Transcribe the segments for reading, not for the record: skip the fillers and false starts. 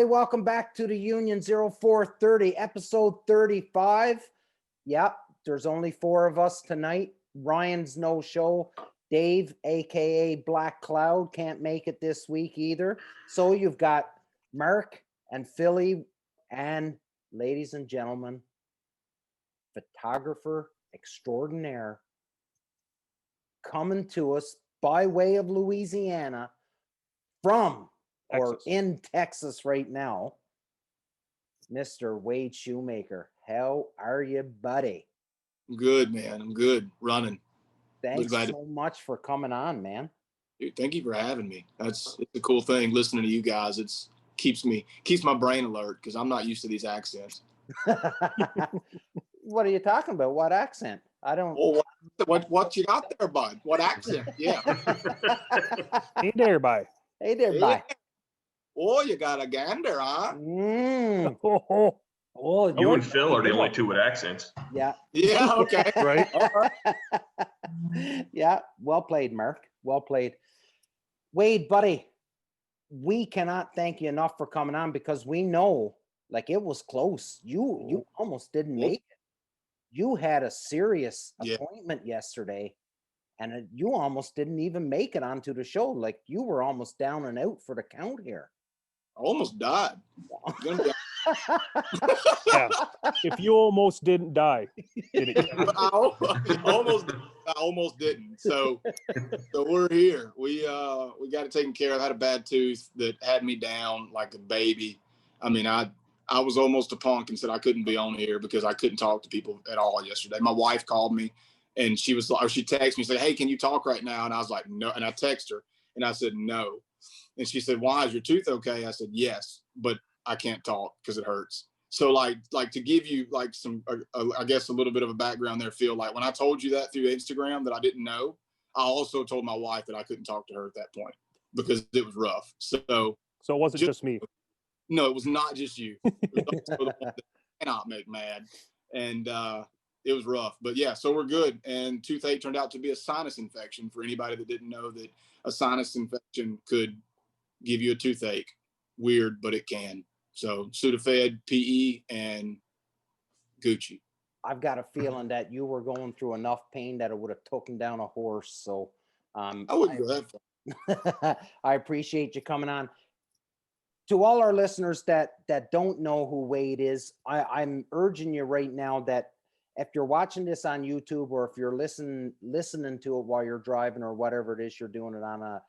Welcome back to the Union 0430, episode 35. Yep, there's only 4 of us tonight. Ryan's no show. Dave, aka Black Cloud, can't make it this week either. So you've got Mark and Philly and, ladies and gentlemen, photographer extraordinaire coming to us by way of Louisiana from or in Texas right now, Mr. Wade Shoemaker. How are you, buddy? I'm good, man. I'm good. Running. Thanks so much for coming on, man. Dude, thank you for having me. It's a cool thing listening to you guys. It's keeps my brain alert because I'm not used to these accents. What are you talking about? What accent? I don't. Oh, what you got there, bud? What accent? Yeah. Hey there, bye. Hey there, bye. Oh, you got a gander, huh? Oh, you and Phil are the only two with accents. Yeah. Yeah, okay. Right. Yeah, well played, Mark. Well played. Wade, buddy, we cannot thank you enough for coming on because we know, like, it was close. You almost didn't make it. You had a serious appointment yesterday, and you almost didn't even make it onto the show. Like, you were almost down and out for the count here. I almost died. Yeah. If you almost didn't die, did it? I almost didn't. So we're here. We got it taken care of. I had a bad tooth that had me down like a baby. I mean, I was almost a punk and said I couldn't be on here because I couldn't talk to people at all yesterday. My wife called me and she texted me and said, "Hey, can you talk right now?" And I was like, "No." And I texted her and I said, "No." And she said, "Why? Is your tooth okay?" I said, "Yes, but I can't talk because it hurts." So like to give you like some, I guess a little bit of a background there, Phil, like when I told you that through Instagram that I didn't know, I also told my wife that I couldn't talk to her at that point because it was rough. So it wasn't just me. No, it was not just you. It was also the one that cannot make mad. And it was rough. But yeah, so we're good. And toothache turned out to be a sinus infection for anybody that didn't know that a sinus infection could give you a toothache. Weird, but it can. So Sudafed, PE, and Gucci. I've got a feeling that you were going through enough pain that it would have taken down a horse. So I wouldn't go that far. I appreciate you coming on. To all our listeners that don't know who Wade is, I'm urging you right now that if you're watching this on YouTube or if you're listening to it while you're driving or whatever it is you're doing it on a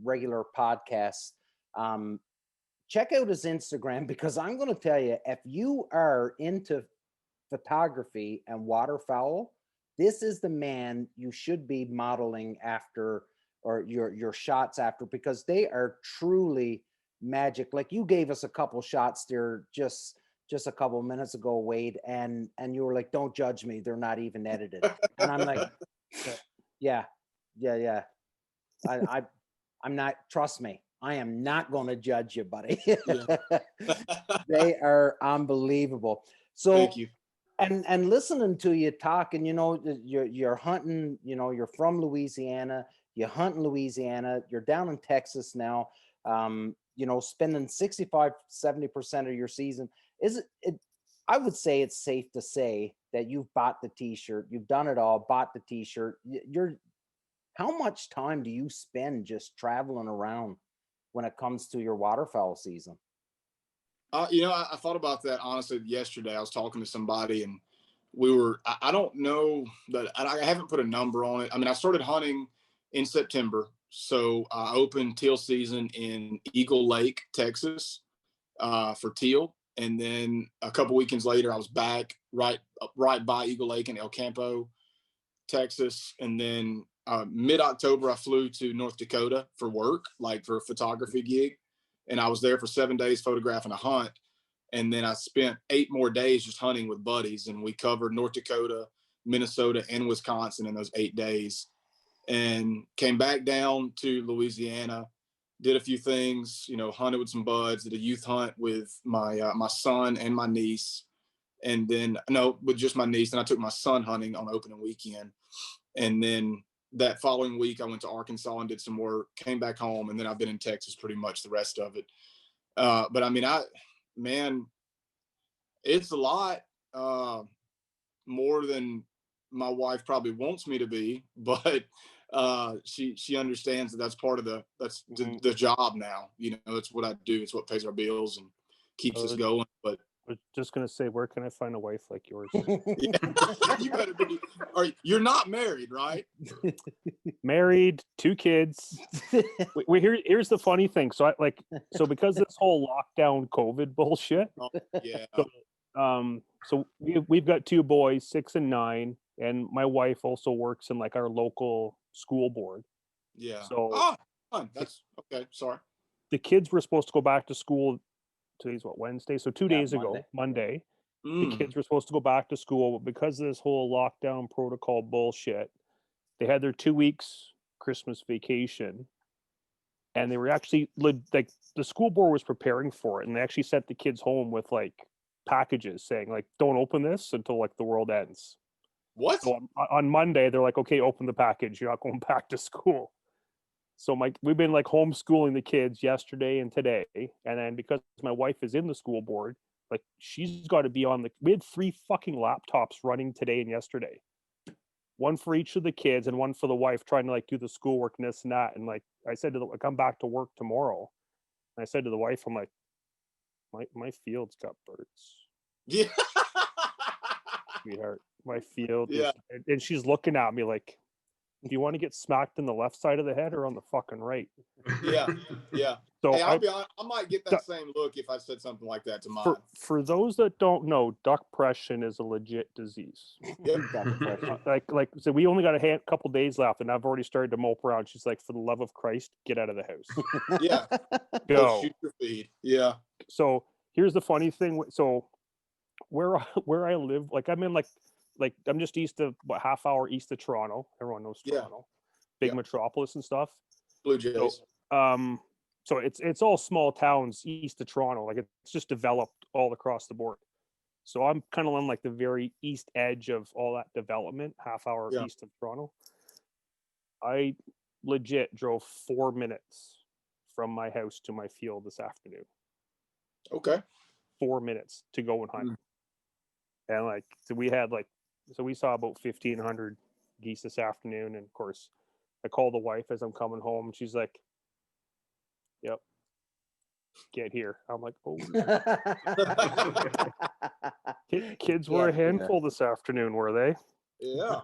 regular podcast, check out his Instagram, because I'm going to tell you, if you are into photography and waterfowl, this is the man you should be modeling after, or your shots after, because they are truly magic. Like, you gave us a couple shots there just a couple minutes ago, Wade, and you were like, "Don't judge me, they're not even edited." And I'm like, yeah. I'm not, trust me, I am not going to judge you, buddy. They are unbelievable. So Thank you. And listening to you talk, and you're hunting, you're from Louisiana, you hunt in Louisiana, you're down in Texas now, spending 65-70% of your season. I would say it's safe to say that you've bought the t-shirt, you've done it all, bought the t-shirt. How much time do you spend just traveling around when it comes to your waterfowl season? I thought about that honestly yesterday. I was talking to somebody and I don't know that I haven't put a number on it. I mean, I started hunting in September. So I opened teal season in Eagle Lake, Texas, for teal. And then a couple weekends later, I was back right by Eagle Lake in El Campo, Texas. And then mid-October, I flew to North Dakota for work, like for a photography gig. And I was there for 7 days photographing a hunt. And then I spent 8 more days just hunting with buddies. And we covered North Dakota, Minnesota, and Wisconsin in those 8 days. And came back down to Louisiana, did a few things, hunted with some buds, did a youth hunt with my son and my niece. And then, with just my niece. And I took my son hunting on opening weekend. And then that following week, I went to Arkansas and did some work, came back home. And then I've been in Texas pretty much the rest of it. But I mean, it's a lot more than my wife probably wants me to be, but she understands that that's part of the job now. It's what I do. It's what pays our bills and keeps us going. But I was just gonna say, where can I find a wife like yours? Yeah, you better be. You're not married, right? Married, 2 kids. Here's the funny thing. So because this whole lockdown COVID bullshit. Oh, yeah. So we've got 2 boys, 6 and 9, and my wife also works in like our local school board. Yeah. So that's okay. Sorry. The kids were supposed to go back to school. Today's what, Wednesday? So 2 days Monday. ago, Monday, the kids were supposed to go back to school, but because of this whole lockdown protocol bullshit, they had their 2 weeks Christmas vacation, and they were actually like the school board was preparing for it, and they actually sent the kids home with like packages saying like, don't open this until like the world ends. What? So on Monday, they're like, okay, open the package. You're not going back to school. So we've been like homeschooling the kids yesterday and today. And then because my wife is in the school board, like she's got to be we had 3 fucking laptops running today and yesterday. One for each of the kids and one for the wife, trying to like do the schoolwork and this and that. And like I said I come back to work tomorrow. And I said to the wife, I'm like, my field's got birds. Yeah. Sweetheart, my field. Yeah. And she's looking at me like, do you want to get smacked in the left side of the head or on the fucking right? Yeah. Yeah. So hey, I'll be honest, I might get that same look if I said something like that to mine. For those that don't know, duckpression is a legit disease. Yep. like so we only got a couple days left, and I've already started to mope around. She's like, for the love of Christ, get out of the house. Yeah. Go. Shoot your feed. Yeah. So here's the funny thing. So where I live, like I'm in like I'm just east of half hour east of Toronto. Everyone knows Toronto, big metropolis and stuff. Blue Jays. So it's all small towns east of Toronto. Like it's just developed all across the board. So I'm kind of on like the very east edge of all that development, half hour east of Toronto. I legit drove 4 minutes from my house to my field this afternoon. Okay. 4 minutes to go and hunt. And like, so we saw about 1,500 geese this afternoon. And of course, I called the wife as I'm coming home. And she's like, yep, get here. I'm like, oh. Kids were a handful this afternoon, were they? Yeah.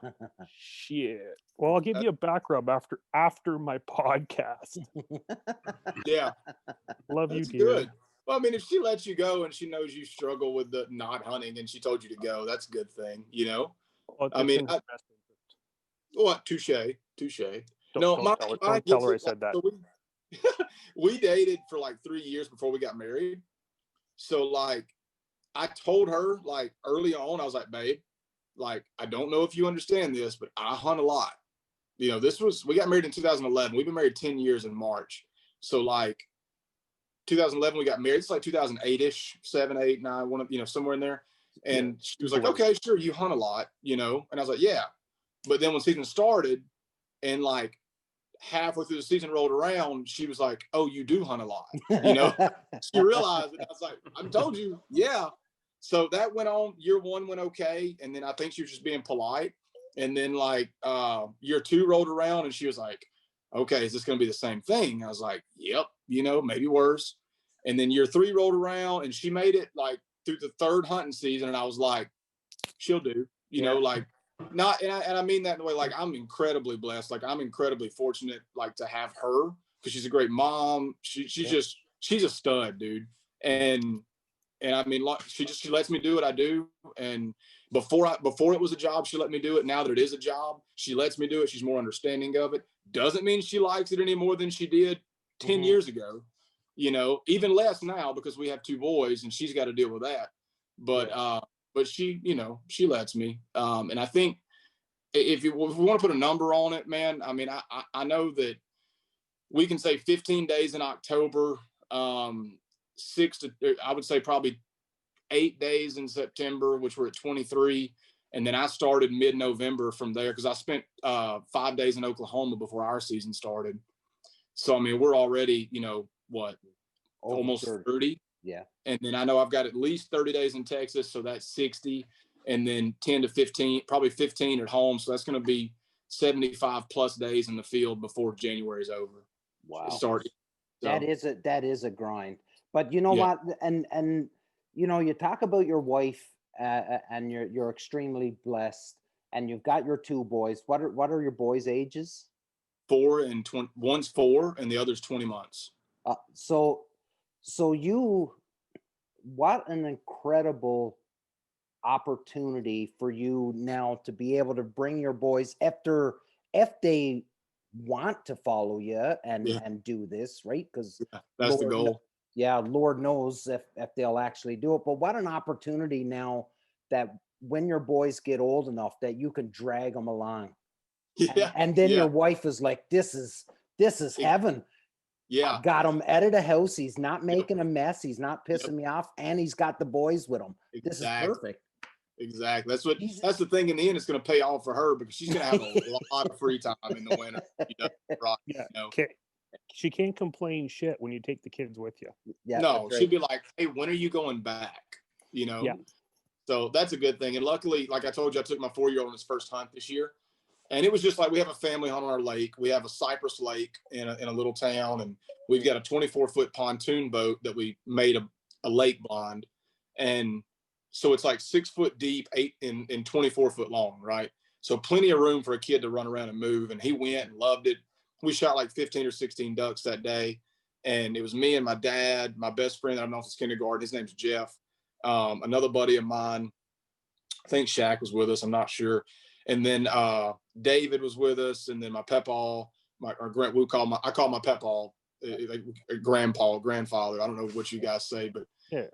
Shit. Well, I'll give you a back rub after my podcast. Yeah. Love That's you, dear. good. Well, I mean, if she lets you go and she knows you struggle with the not hunting and she told you to go, that's a good thing, Well, I mean, touche. Don't tell her I said that. So we dated for like 3 years before we got married. So like, I told her like early on, I was like, babe, like, I don't know if you understand this, but I hunt a lot. We got married in 2011. We've been married 10 years in March. So like 2011, we got married. It's like 2008-ish, 7, 8, 9, somewhere in there. And she was like, okay, sure, you hunt a lot, And I was like, yeah. But then when season started and like halfway through the season rolled around, she was like, oh, you do hunt a lot, She realized it. I was like, I told you, yeah. So that went on. Year 1 went okay. And then I think she was just being polite. And then like year 2 rolled around and she was like, okay, is this going to be the same thing? I was like, yep, maybe worse. And then year 3 rolled around and she made it like through the 3rd hunting season. And I was like, she'll do, like not, and I mean that in the way, like I'm incredibly blessed. Like I'm incredibly fortunate, like to have her because she's a great mom. She's a stud, dude. And And I mean, like, she lets me do what I do. And before it was a job, she let me do it. Now that it is a job, she lets me do it. She's more understanding of it. Doesn't mean she likes it any more than she did 10 years ago. You know, even less now because we have 2 boys and she's got to deal with that. But she, you know, she lets me. And I think if we want to put a number on it, man, I mean, I know that we can say 15 days in October, I would say probably 8 days in September, which we're at 23. And then I started mid-November from there because I spent 5 days in Oklahoma before our season started. So, I mean, we're already, you know, what, almost 30. Yeah. And then I know I've got at least 30 days in Texas. So that's 60. And then 10 to 15, probably 15 at home. So that's going to be 75 plus days in the field before January's over. Wow. Started. So, that is a grind. But you know what? And you know, you talk about your wife and you're extremely blessed, and you've got your 2 boys. What are your boys' ages? 4 and 20. One's 4 and the other's 20 months. So what an incredible opportunity for you now to be able to bring your boys if they want to follow you and do this, right? Because that's the goal. Lord knows if they'll actually do it. But what an opportunity now that when your boys get old enough that you can drag them along. Yeah. And then your wife is like, this is heaven. Yeah. I got him out of the house. He's not making a mess. He's not pissing me off. And he's got the boys with him. This is perfect. Exactly. That's the thing. In the end, it's going to pay off for her because she's going to have a lot of free time in the winter. You know, right? Yeah. You know? She can't complain shit when you take the kids with you. Yeah. No, she'd be like, hey, when are you going back? You know? Yeah. So that's a good thing. And luckily, like I told you, I took my 4-year-old on his first hunt this year. And it was just like, we have a family hunt on our lake. We have a cypress lake in a little town. And we've got a 24-foot pontoon boat that we made a lake blind. And so it's like 6 foot deep, 8 and 24 foot long, right? So plenty of room for a kid to run around and move. And he went and loved it. We shot like 15 or 16 ducks that day. And it was me and my dad, my best friend that I've known since kindergarten. His name's Jeff. Another buddy of mine, I think Shaq was with us. I'm not sure. And then David was with us. And then my Pepaw, I call my Pepaw grandfather. I don't know what you guys say, but yeah.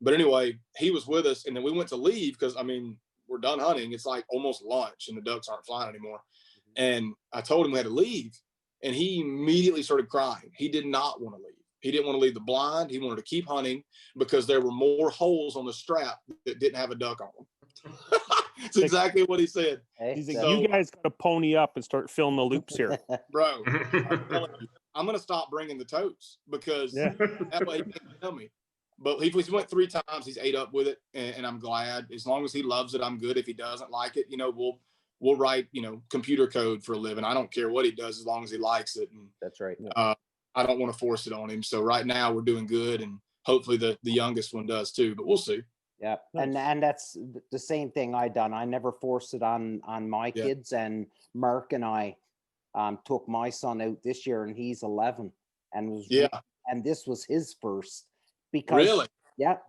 But anyway, he was with us, and then we went to leave because, I mean, we're done hunting. It's like almost lunch, and the ducks aren't flying anymore. And I told him we had to leave, and he immediately started crying. He did not want to leave. He didn't want to leave the blind. He wanted to keep hunting because there were more holes on the strap that didn't have a duck on them. That's exactly what he said. He's like, you guys got to pony up and start filling the loops here. Bro, I'm going to stop bringing the totes because that way he can't tell me. But he went 3 times. He's ate up with it, and I'm glad. As long as he loves it, I'm good. If he doesn't like it, you know, we'll write, you know, computer code for a living. I don't care what he does as long as he likes it. And that's right. I don't want to force it on him. So right now we're doing good, and hopefully the youngest one does too. But we'll see. Yeah, nice. And that's the same thing I done. I never forced it on my kids. And Mark and I took my son out this year, and he's 11, and and this was his first. Because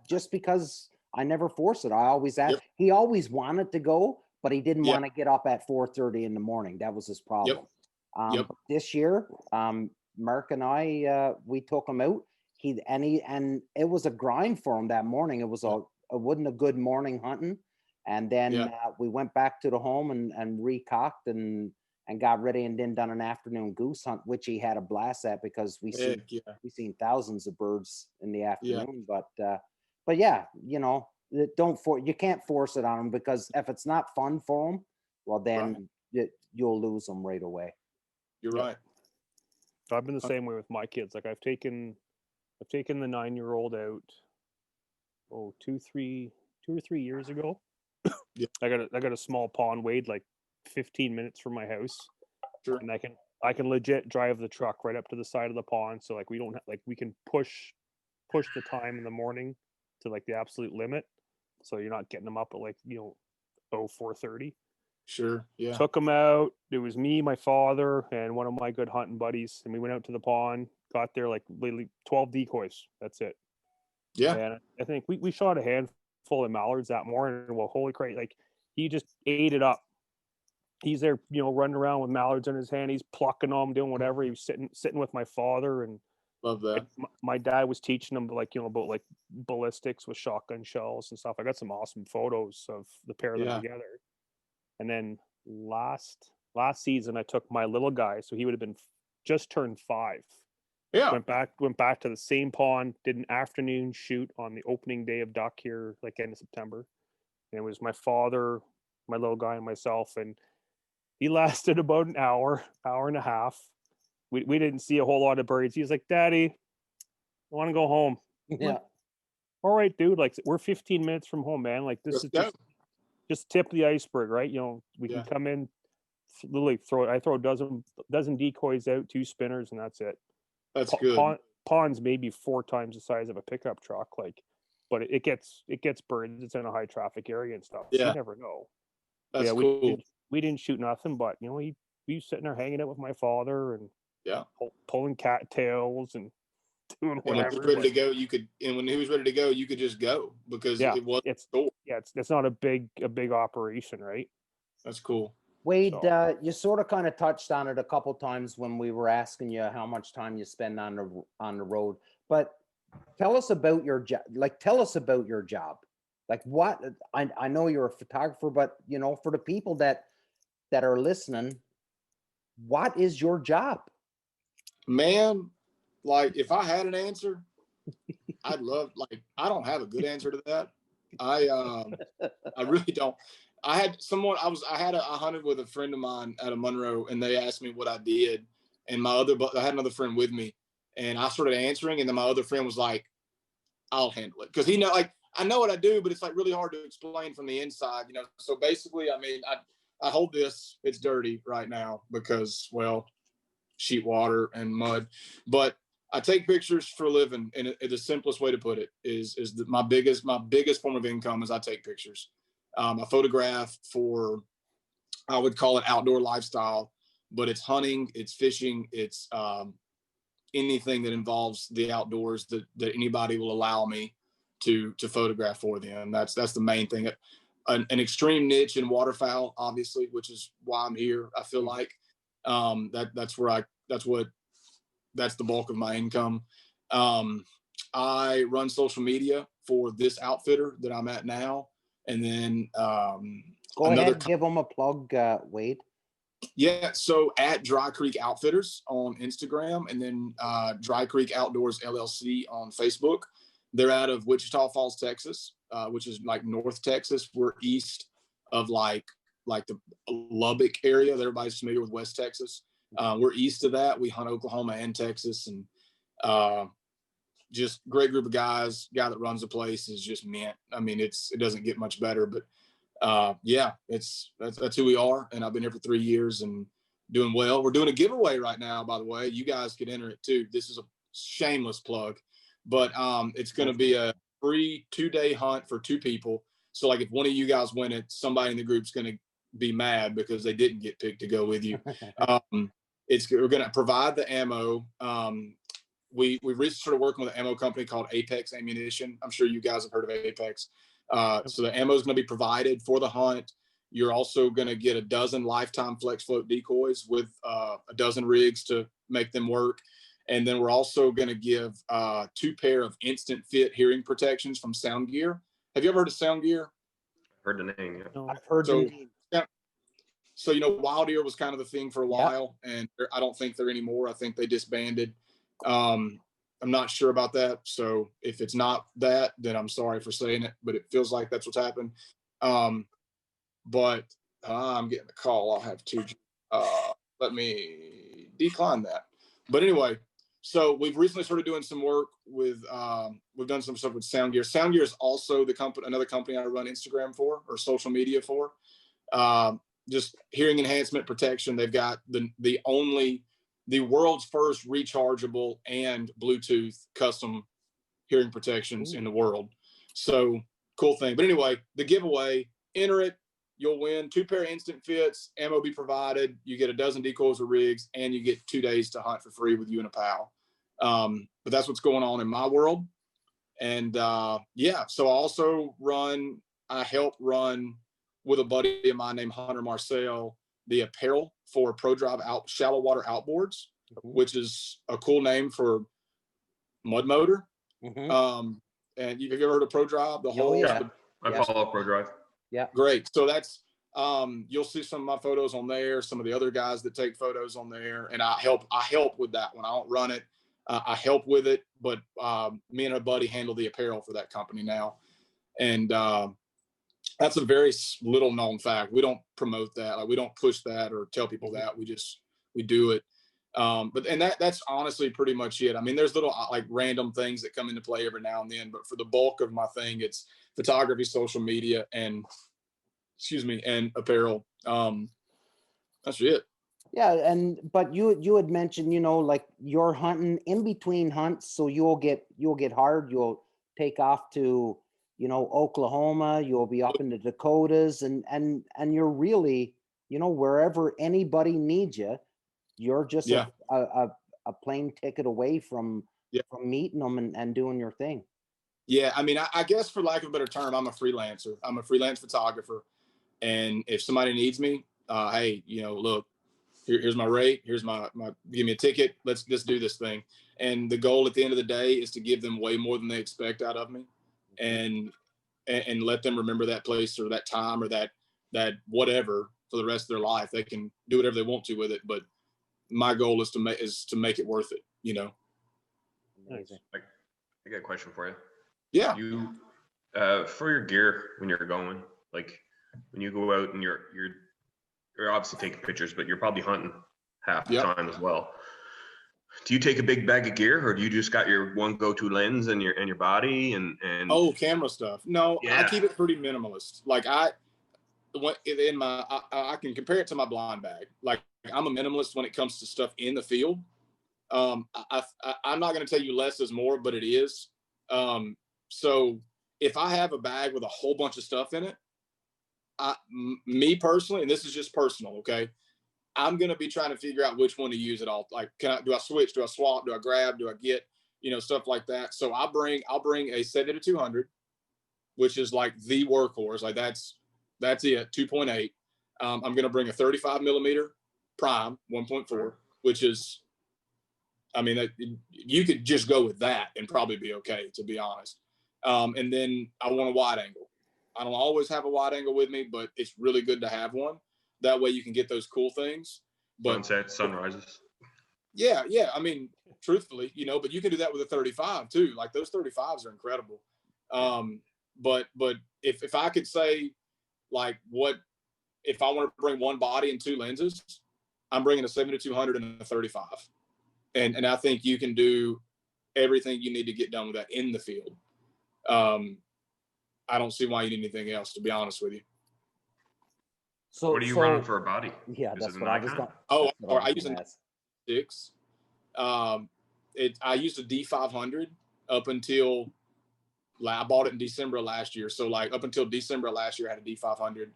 just because I never forced it. I always asked. He always wanted to go, but he didn't want to get up at 4:30 in the morning. That was his problem. This year, Mark and I we took him out. And it was a grind for him that morning. It was wasn't a good morning hunting. And then we went back to the home and recocked and got ready, and then done an afternoon goose hunt, which he had a blast at because we seen thousands of birds in the afternoon. But yeah, you know, you can't force it on them, because if it's not fun for them, well then you'll lose them right away. You're right. I've been the same way with my kids. Like I've taken the 9-year-old out 2 or 3 years ago. I got a small pond, Wade, like 15 minutes from my house. Sure. And I can legit drive the truck right up to the side of the pond, so like we don't we can push the time in the morning to like the absolute limit, so you're not getting them up at like 4:30. Sure. Yeah. Took them out. It was me, my father, and one of my good hunting buddies, and we went out to the pond. Got there like literally 12 decoys. That's it. Yeah. And I think we shot a handful of mallards that morning. Well, holy crap, like he just ate it up. He's there, running around with mallards in his hand. He's plucking them, doing whatever. He was sitting with my father, and Love that. my dad was teaching him about like ballistics with shotgun shells and stuff. I got some awesome photos of the pair of them together. And then last season, I took my little guy, so he would have been just turned 5. Yeah. Went back to the same pond, did an afternoon shoot on the opening day of duck here, like end of September. And it was my father, my little guy, and myself, and he lasted about an hour and a half. We didn't see a whole lot of birds. He was like, "Daddy, I want to go home." Yeah. Like, all right, dude. Like, we're 15 minutes from home, man. Like, this is just tip of the iceberg, right? We can come in, literally I throw a dozen decoys out, 2 spinners, and that's it. That's good. Pond's maybe 4 times the size of a pickup truck, like, but it gets birds. It's in a high traffic area and stuff. So you never know. That's cool. We didn't shoot nothing, but we was sitting there hanging out with my father and pulling cattails and doing whatever. And when he was ready to go, you could just go because it's cool. Yeah, it's not a big operation, right? That's cool. Wade, you sort of kind of touched on it a couple times when we were asking you how much time you spend on the road, but tell us about your job. Like what, I know you're a photographer, but for the people that are listening, what is your job? Man, like if I had an answer, I don't have a good answer to that. I really don't. I hunted with a friend of mine at a Monroe, and they asked me what I did, and I had another friend with me, and I started answering, and then my other friend was like, "I'll handle it," because I know what I do, but it's like really hard to explain from the inside, So basically, I mean, I hold this. It's dirty right now because, well, sheet water and mud, but I take pictures for a living, and the simplest way to put it is my biggest form of income is I take pictures. I photograph for, I would call it outdoor lifestyle, but it's hunting, it's fishing, it's anything that involves the outdoors that anybody will allow me to photograph for them. That's the main thing. An extreme niche in waterfowl, obviously, which is why I'm here. I feel like that's the bulk of my income. I run social media for this outfitter that I'm at now. And then go ahead, give them a plug, Wade. Yeah, so at Dry Creek Outfitters on Instagram, and then Dry Creek Outdoors LLC on Facebook. They're out of Wichita Falls, Texas, which is like North Texas. We're east of like the Lubbock area that everybody's familiar with, West Texas. We're east of that. We hunt Oklahoma and Texas, and just great group of guys. Guy that runs the place is just mint. I mean, it doesn't get much better, but that's who we are. And I've been here for 3 years and doing well. We're doing a giveaway right now, by the way. You guys could enter it too. This is a shameless plug, but it's going to be a free 2-day hunt for 2 people. So like if one of you guys win it, somebody in the group's going to be mad because they didn't get picked to go with you. We're going to provide the ammo. We recently started working with an ammo company called Apex Ammunition. I'm sure you guys have heard of Apex. So the ammo is going to be provided for the hunt. You're also going to get a dozen lifetime flex float decoys with a dozen rigs to make them work. And then we're also going to give 2 pair of instant fit hearing protections from Sound Gear. Have you ever heard of Sound Gear? Heard the name, yeah. I've heard the name. So, Wild Ear was kind of the thing for a while, and I don't think they're anymore. I think they disbanded. I'm not sure about that. So if it's not that, then I'm sorry for saying it, but it feels like that's what's happened. But I'm getting a call. I'll have to, let me decline that. But anyway, so we've recently started doing some work with, we've done some stuff with Sound Gear. Sound Gear is also another company I run Instagram for, or social media for. Just hearing enhancement protection. They've got the world's first rechargeable and Bluetooth custom hearing protections in the world. So cool thing. But anyway, the giveaway, enter it, you'll win 2 pair of instant fits, ammo be provided, you get a dozen decoys or rigs, and you get 2 days to hunt for free with you and a pal. But that's what's going on in my world. And yeah, so I help run with a buddy of mine named Hunter Marcel, the apparel for Pro Drive shallow water outboards, which is a cool name for mud motor. And have you ever heard of Pro Drive? The whole, I follow Pro Drive. Yeah. Great. So that's, you'll see some of my photos on there, some of the other guys that take photos on there. And I help with that one. I don't run it. I help with it, but me and a buddy handle the apparel for that company now. And that's a very little known fact. We don't promote that. Like, we don't push that or tell people that. We do it. But that's honestly pretty much it. I mean, there's little like random things that come into play every now and then, but for the bulk of my thing, it's photography, social media, and apparel. That's it. Yeah, but you had mentioned, like you're hunting in between hunts, so you'll get hired, you'll take off to, Oklahoma, you'll be up in the Dakotas, and you're really, wherever anybody needs you, you're just a plane ticket away from meeting them and doing your thing. Yeah, I mean, I guess for lack of a better term, I'm a freelancer. I'm a freelance photographer, and if somebody needs me, hey, look, here's my rate. Here's my give me a ticket. Let's do this thing. And the goal at the end of the day is to give them way more than they expect out of me, and let them remember that place or that time or that whatever for the rest of their life. They can do whatever they want to with it, but my goal is to make it worth it. Amazing. I got a question for you. Yeah. You for your gear when you're going, like when you go out and you're obviously taking pictures, but you're probably hunting half the time as well. Do you take a big bag of gear, or do you just got your one go-to lens and your body and camera stuff? No, I keep it pretty minimalist. Like I can compare it to my blind bag. Like, I'm a minimalist when it comes to stuff in the field. I'm not going to tell you less is more, but it is. So if I have a bag with a whole bunch of stuff in it, me personally, and this is just personal, okay, I'm going to be trying to figure out which one to use it all. Like, do I switch? Do I swap? Do I grab? Do I get, stuff like that. So I'll bring a 70-200, which is like the workhorse. Like that's it. 2.8. I'm going to bring a 35 millimeter prime 1.4, which is, I mean, you could just go with that and probably be okay, to be honest. And then I want a wide angle. I don't always have a wide angle with me, but it's really good to have one. That way you can get those cool things. But sunset, sunrises. Yeah. I mean, truthfully, but you can do that with a 35 too. Like, those 35s are incredible. But if I could say, like, if I want to bring one body and two lenses, I'm bringing a 70-200 and a 35. And I think you can do everything you need to get done with that in the field. I don't see why you need anything else, to be honest with you. So what are you running for a body? Yeah, that's what I was going. I use a 6. I used a D500 up until I bought it in December of last year. So like up until December of last year, I had a D500,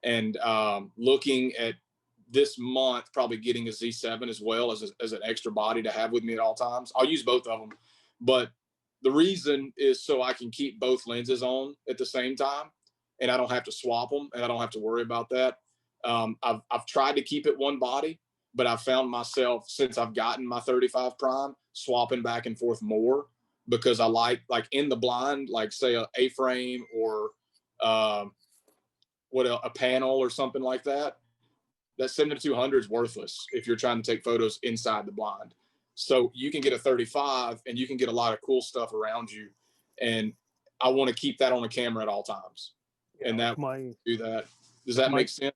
and looking at this month, probably getting a Z7 as well as an extra body to have with me at all times. I'll use both of them, but the reason is so I can keep both lenses on at the same time, and I don't have to swap them, and I don't have to worry about that. I've tried to keep it one body, but I've found myself, since I've gotten my 35 prime, swapping back and forth more, because I like in the blind, like say a A-frame or a panel or something like that. That 70-200 is worthless if you're trying to take photos inside the blind. So you can get a 35 and you can get a lot of cool stuff around you. And I want to keep that on the camera at all times. Yeah, and that do that. Does that make sense?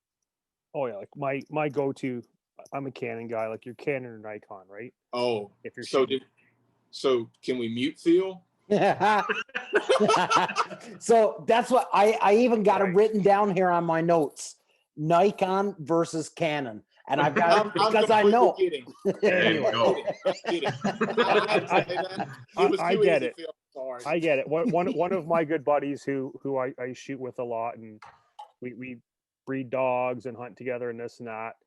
Oh yeah, like my go-to, I'm a Canon guy, like your Canon or Nikon, right? Oh, if you're so can we mute Phil? So that's what I even got it written down here on my notes. Nikon versus Canon. And I've got because I know. Kidding. Anyway. I'm kidding. I get it. I get it. One of my good buddies who I shoot with a lot, and we breed dogs and hunt together and this and that.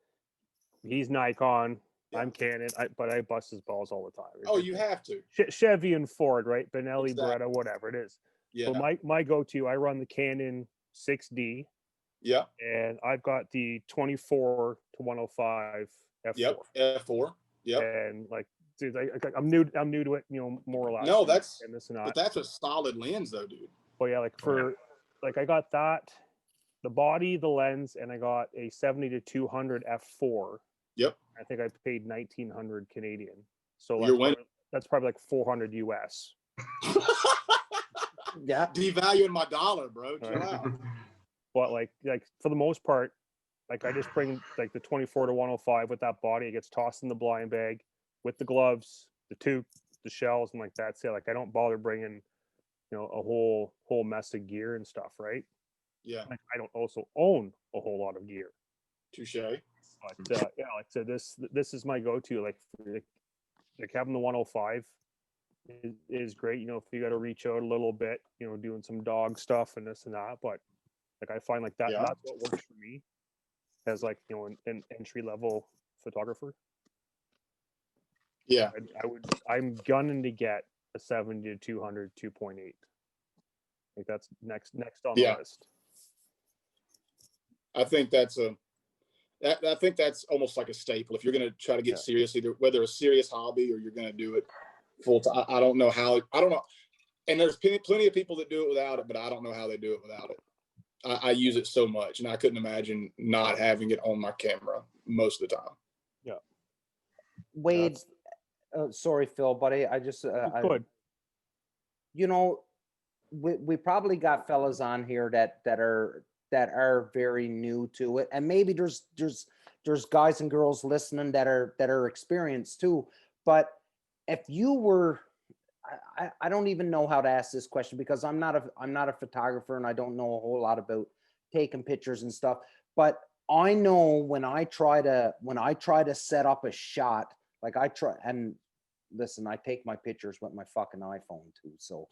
He's Nikon. Yeah. I'm Canon, but I bust his balls all the time. Oh, you have to. Chevy and Ford, right? Benelli, Exactly. Beretta, whatever it is. Yeah. So my go-to, I run the Canon 6D, Yeah. and I've got the 24 to 105 f4. Yep. F4. Yep. And like, dude, I'm new to it, more or less. No, that's and this and but that. that's a solid lens though, dude. But yeah, I got that, the body, the lens, and I got a 70 to 200 f4. Yep. I think I paid 1,900 Canadian. So that's probably like 400 US. Yeah. Devaluing my dollar, bro. Chill Right. out. But like for the most part, like I just bring like the 24 to 105 with that body. It gets tossed in the blind bag with the gloves, the tube, the shells, and like that's it. Like I don't bother bringing, a whole mess of gear and stuff, right? Yeah. Like I don't also own a whole lot of gear. Touche. But yeah, like so this is my go-to. Like having the 105 is great. If you got to reach out a little bit, doing some dog stuff and this and that. But like I find like that Yeah. that's what works for me as like an entry level photographer. Yeah. I'm gunning to get a 70 to 200 2.8. Like that's next on the list. I think that's almost like a staple. If you're going to try to get serious, either whether a serious hobby or you're going to do it full time. I don't know. And there's plenty of people that do it without it, but I don't know how they do it without it. I use it so much, and I couldn't imagine not having it on my camera most of the time. Yeah. Wade, sorry, Phil, but I just good. We probably got fellas on here that are very new to it, and maybe there's guys and girls listening that are experienced too. But if you were, I don't even know how to ask this question because I'm not a photographer and I don't know a whole lot about taking pictures and stuff. But I know when I try to set up a shot, like and listen, I take my pictures with my fucking iPhone too. So,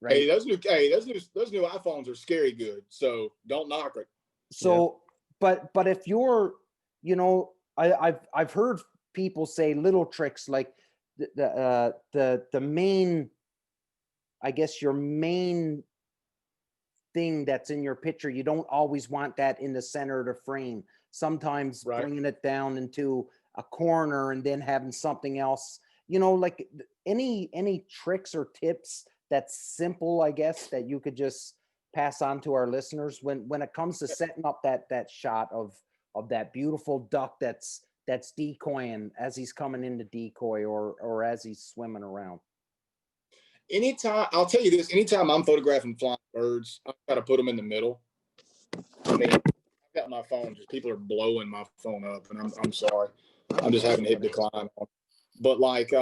right. Hey, those new iPhones are scary good. So don't knock it. So, yeah. but if you're, I've heard people say little tricks like the main, I guess your main thing that's in your picture, you don't always want that in the center of the frame. Sometimes bringing it down into a corner and then having something else, like any tricks or tips that's simple, I guess, that you could just pass on to our listeners when it comes to setting up that shot of that beautiful duck that's decoying as he's coming into decoy or as he's swimming around. I'll tell you this, anytime I'm photographing flying birds, I try to put them in the middle. I mean, I've got my phone, just people are blowing my phone up, and I'm sorry. I'm just having to hit decline. But like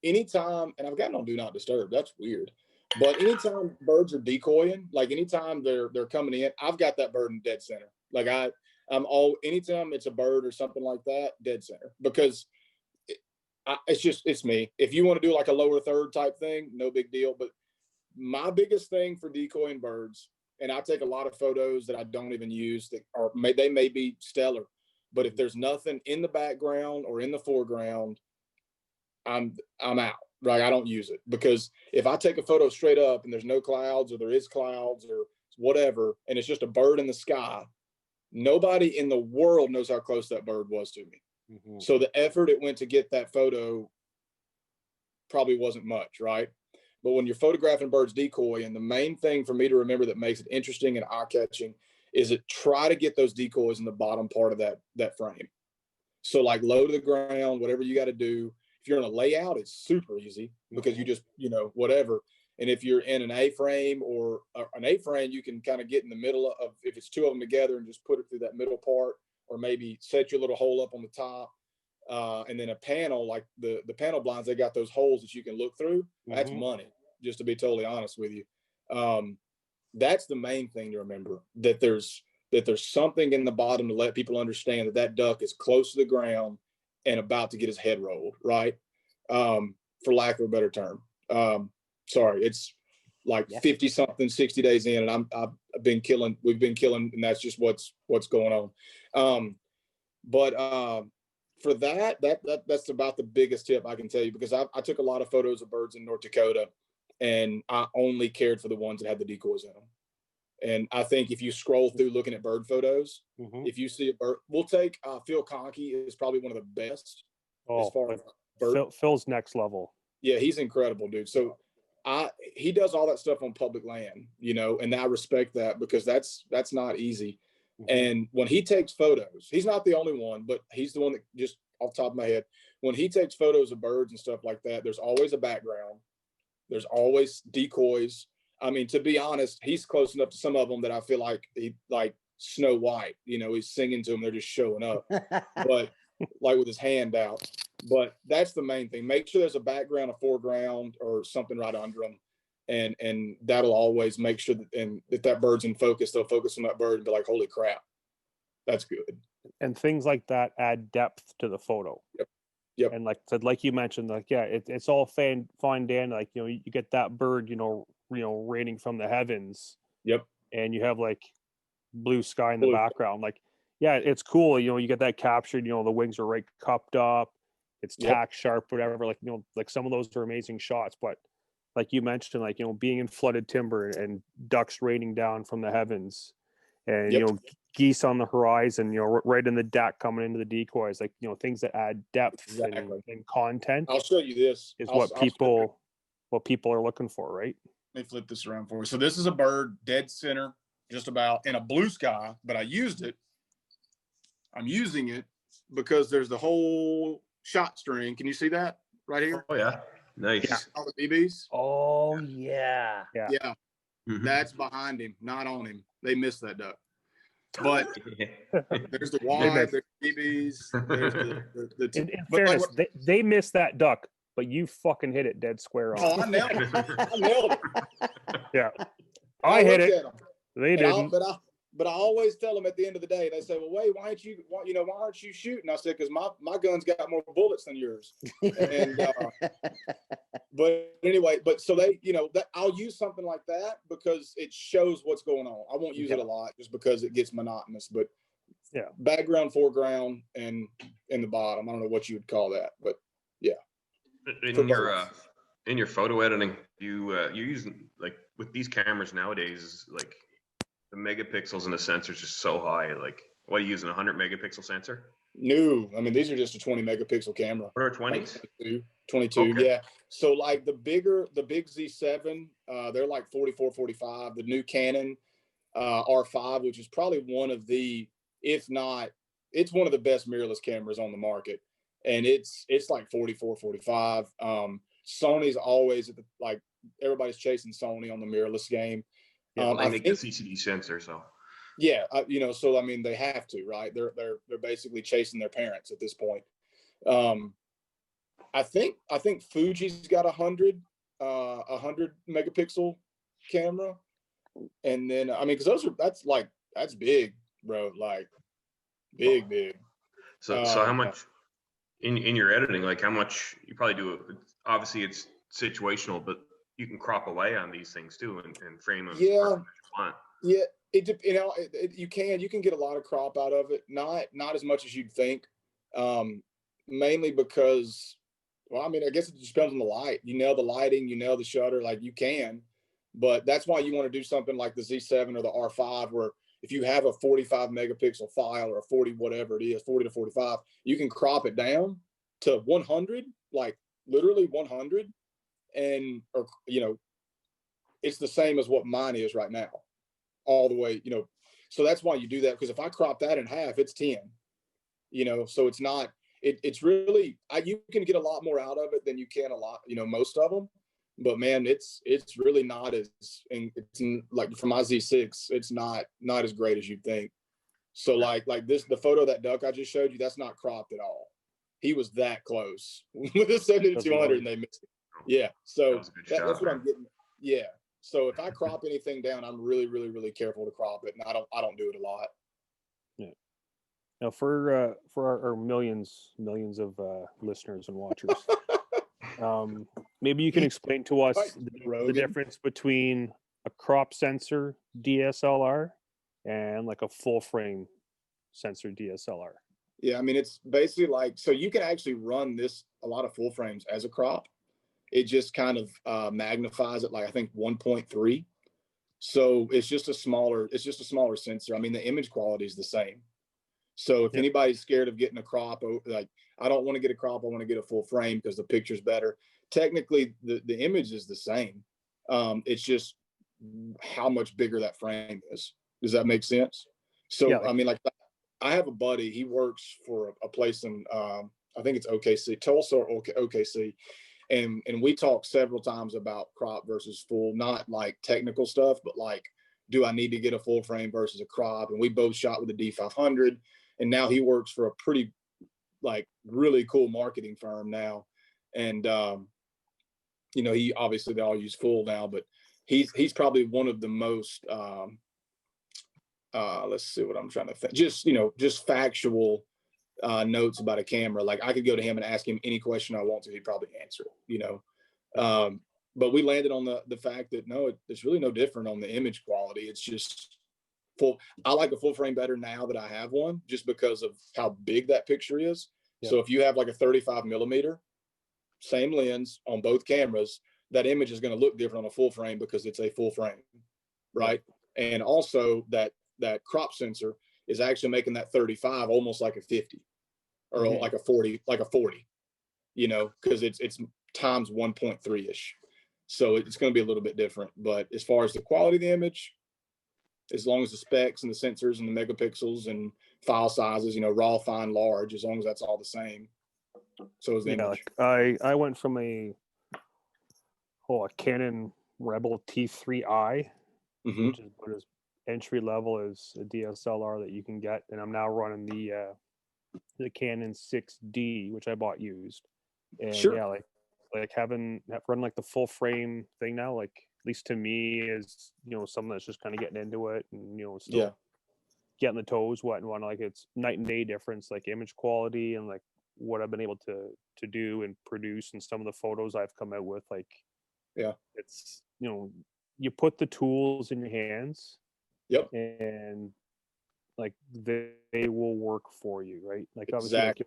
anytime, and I've got no do not disturb, that's weird. But anytime birds are decoying, like anytime they're coming in, I've got that bird in dead center. Like anytime it's a bird or something like that, dead center, because it's me. If you want to do like a lower third type thing, no big deal. But my biggest thing for decoying birds, and I take a lot of photos that I don't even use they may be stellar, but if there's nothing in the background or in the foreground, I'm out. Right? I don't use it, because if I take a photo straight up and there's no clouds or there is clouds or whatever, and it's just a bird in the sky, nobody in the world knows how close that bird was to me. Mm-hmm. So the effort it went to get that photo probably wasn't much, right? But when you're photographing birds decoying, the main thing for me to remember that makes it interesting and eye-catching is try to get those decoys in the bottom part of that frame. So like low to the ground, whatever you got to do. If you're in a layout, it's super easy because you just, whatever. And if you're in an A-frame or an A-frame, you can kind of get in the middle of, if it's two of them together, and just put it through that middle part, or maybe set your little hole up on the top. And then a panel, like the panel blinds, they got those holes that you can look through. That's money, just to be totally honest with you. That's the main thing to remember, that there's something in the bottom to let people understand that duck is close to the ground and about to get his head rolled, right? For lack of a better term. Sorry, it's like 50 something, 60 days in, and we've been killing, and that's just what's going on. But for that's about the biggest tip I can tell you, because I took a lot of photos of birds in North Dakota, and I only cared for the ones that had the decoys in them. And I think if you scroll through looking at bird photos, if you see a bird, we'll take Phil Conkey is probably one of the best as far as bird. Phil's next level. Yeah, he's incredible, dude. So he does all that stuff on public land, and I respect that, because that's not easy. And when he takes photos, he's not the only one, but he's the one that, just off the top of my head, when he takes photos of birds and stuff like that, there's always a background. There's always decoys. I mean, to be honest, he's close enough to some of them that I feel like he, like Snow White, he's singing to them. They're just showing up, but like with his hand out. But that's the main thing. Make sure there's a background, a foreground, or something right under them. And that'll always make sure that, and if that bird's in focus, they'll focus on that bird and be like, holy crap, that's good. And things like that add depth to the photo. Yep. And like you mentioned, it's all fine, Dan. Like, you get that bird, raining from the heavens. Yep. And you have like blue sky in the background. Like, yeah, it's cool. You get that captured, the wings are right cupped up. It's tack sharp, whatever. Like, like some of those are amazing shots, but like you mentioned, like, being in flooded timber and ducks raining down from the heavens, and, geese on the horizon, right in the deck coming into the decoys, like, things that add depth and content. I'll show you this. Is what people are looking for, right? Let me flip this around for you. So this is a bird dead center, just about in a blue sky, but I'm using it because there's the whole shot string. Can you see that right here? Oh yeah. Nice. Yeah. All the BBs. Oh yeah. Yeah. That's behind him, not on him. They missed that duck. But there's the wide, there's BBs, there's the in fairness, they missed that duck, but you fucking hit it dead square on. Oh, I nailed it. Yeah. I hit it. They didn't. But I always tell them at the end of the day, they say, well, wait, why aren't you shooting? I said, because my gun's got more bullets than yours. And but anyway, so they, that I'll use something like that because it shows what's going on. I won't use it a lot just because it gets monotonous, but background, foreground, and in the bottom. I don't know what you would call that, but yeah. In your photo editing, you're using, like, with these cameras nowadays, like, the megapixels and the sensors just so high. Like, what are you using, 100 megapixel sensor? No, I mean, these are just a 20 megapixel camera. What are 20s? Like 22, okay. Yeah. So like the big Z7, they're like 44, 45. The new Canon R5, which is probably one of the, if not, it's one of the best mirrorless cameras on the market. And it's like 44, 45. Sony's always at everybody's chasing Sony on the mirrorless game. Yeah, I think the CCD sensor, so. Yeah, so I mean, they have to, right? They're basically chasing their parents at this point. I think Fuji's got 100 megapixel camera, and then I mean, because that's big, bro, like big. So how much in your editing? Like, how much you probably do? Obviously, it's situational, but you can crop away on these things too and frame them. Yeah. You can get a lot of crop out of it. Not as much as you'd think. Mainly because, well, I mean, I guess it just depends on the light. You nail the lighting, you nail the shutter, like you can, but that's why you want to do something like the Z7 or the R5, where if you have a 45 megapixel file or a 40, whatever it is, 40 to 45, you can crop it down to 100, like literally 100. And, it's the same as what mine is right now, all the way, so that's why you do that. Because if I crop that in half, it's 10, so it's not, it's really, you can get a lot more out of it than you can most of them, but man, it's really not as, and it's like for my Z6, it's not as great as you'd think. So like this, the photo of that duck I just showed you, that's not cropped at all. He was that close with a 7200 and they missed it. Yeah, so that's what I'm getting. Yeah, so if I crop anything down, I'm really, really, really careful to crop it, and I don't do it a lot. Yeah. Now for our millions of listeners and watchers, maybe you can explain to us the difference between a crop sensor DSLR and like a full frame sensor DSLR. Yeah, I mean, it's basically like, so you can actually run this, a lot of full frames as a crop. It just kind of magnifies it, like I think 1.3. So it's just a smaller sensor. I mean, the image quality is the same. So if anybody's scared of getting a crop, like I don't want to get a crop, I want to get a full frame because the picture's better. Technically, the image is the same. It's just how much bigger that frame is. Does that make sense? So Yeah, I mean, like I have a buddy. He works for a place in I think it's OKC, Tulsa or OKC, and we talked several times about crop versus full, not like technical stuff, but like, do I need to get a full frame versus a crop? And we both shot with a D500, and now he works for a pretty like really cool marketing firm now, and you know, he obviously they all use full now, but he's probably one of the most let's see what I'm trying to think. Just, you know, just factual notes about a camera. Like I could go to him and ask him any question I want to, he'd probably answer it, you know. But we landed on the fact that no, it's really no different on the image quality. It's just full. I like a full frame better now that I have one, just because of how big that picture is. Yeah. So if you have like a 35 millimeter, same lens on both cameras, that image is going to look different on a full frame because it's a full frame, right? Yeah. And also that crop sensor is actually making that 35 almost like a 50 or like a 40, you know, because it's times 1.3 ish. So it's going to be a little bit different. But as far as the quality of the image, as long as the specs and the sensors and the megapixels and file sizes, you know, raw, fine, large, as long as that's all the same. So is the image. Like I went from a Canon Rebel T3i, which is about as entry level as a DSLR that you can get, and I'm now running the Canon 6D, which I bought used. And yeah, like having run like the full frame thing now, like at least to me is, you know, someone that's just kind of getting into it and, you know, still getting the toes wet and whatnot. Like it's night and day difference, like image quality and like what I've been able to do and produce and some of the photos I've come out with. Like, it's, you know, you put the tools in your hands, and like they will work for you, right? Like obviously, like,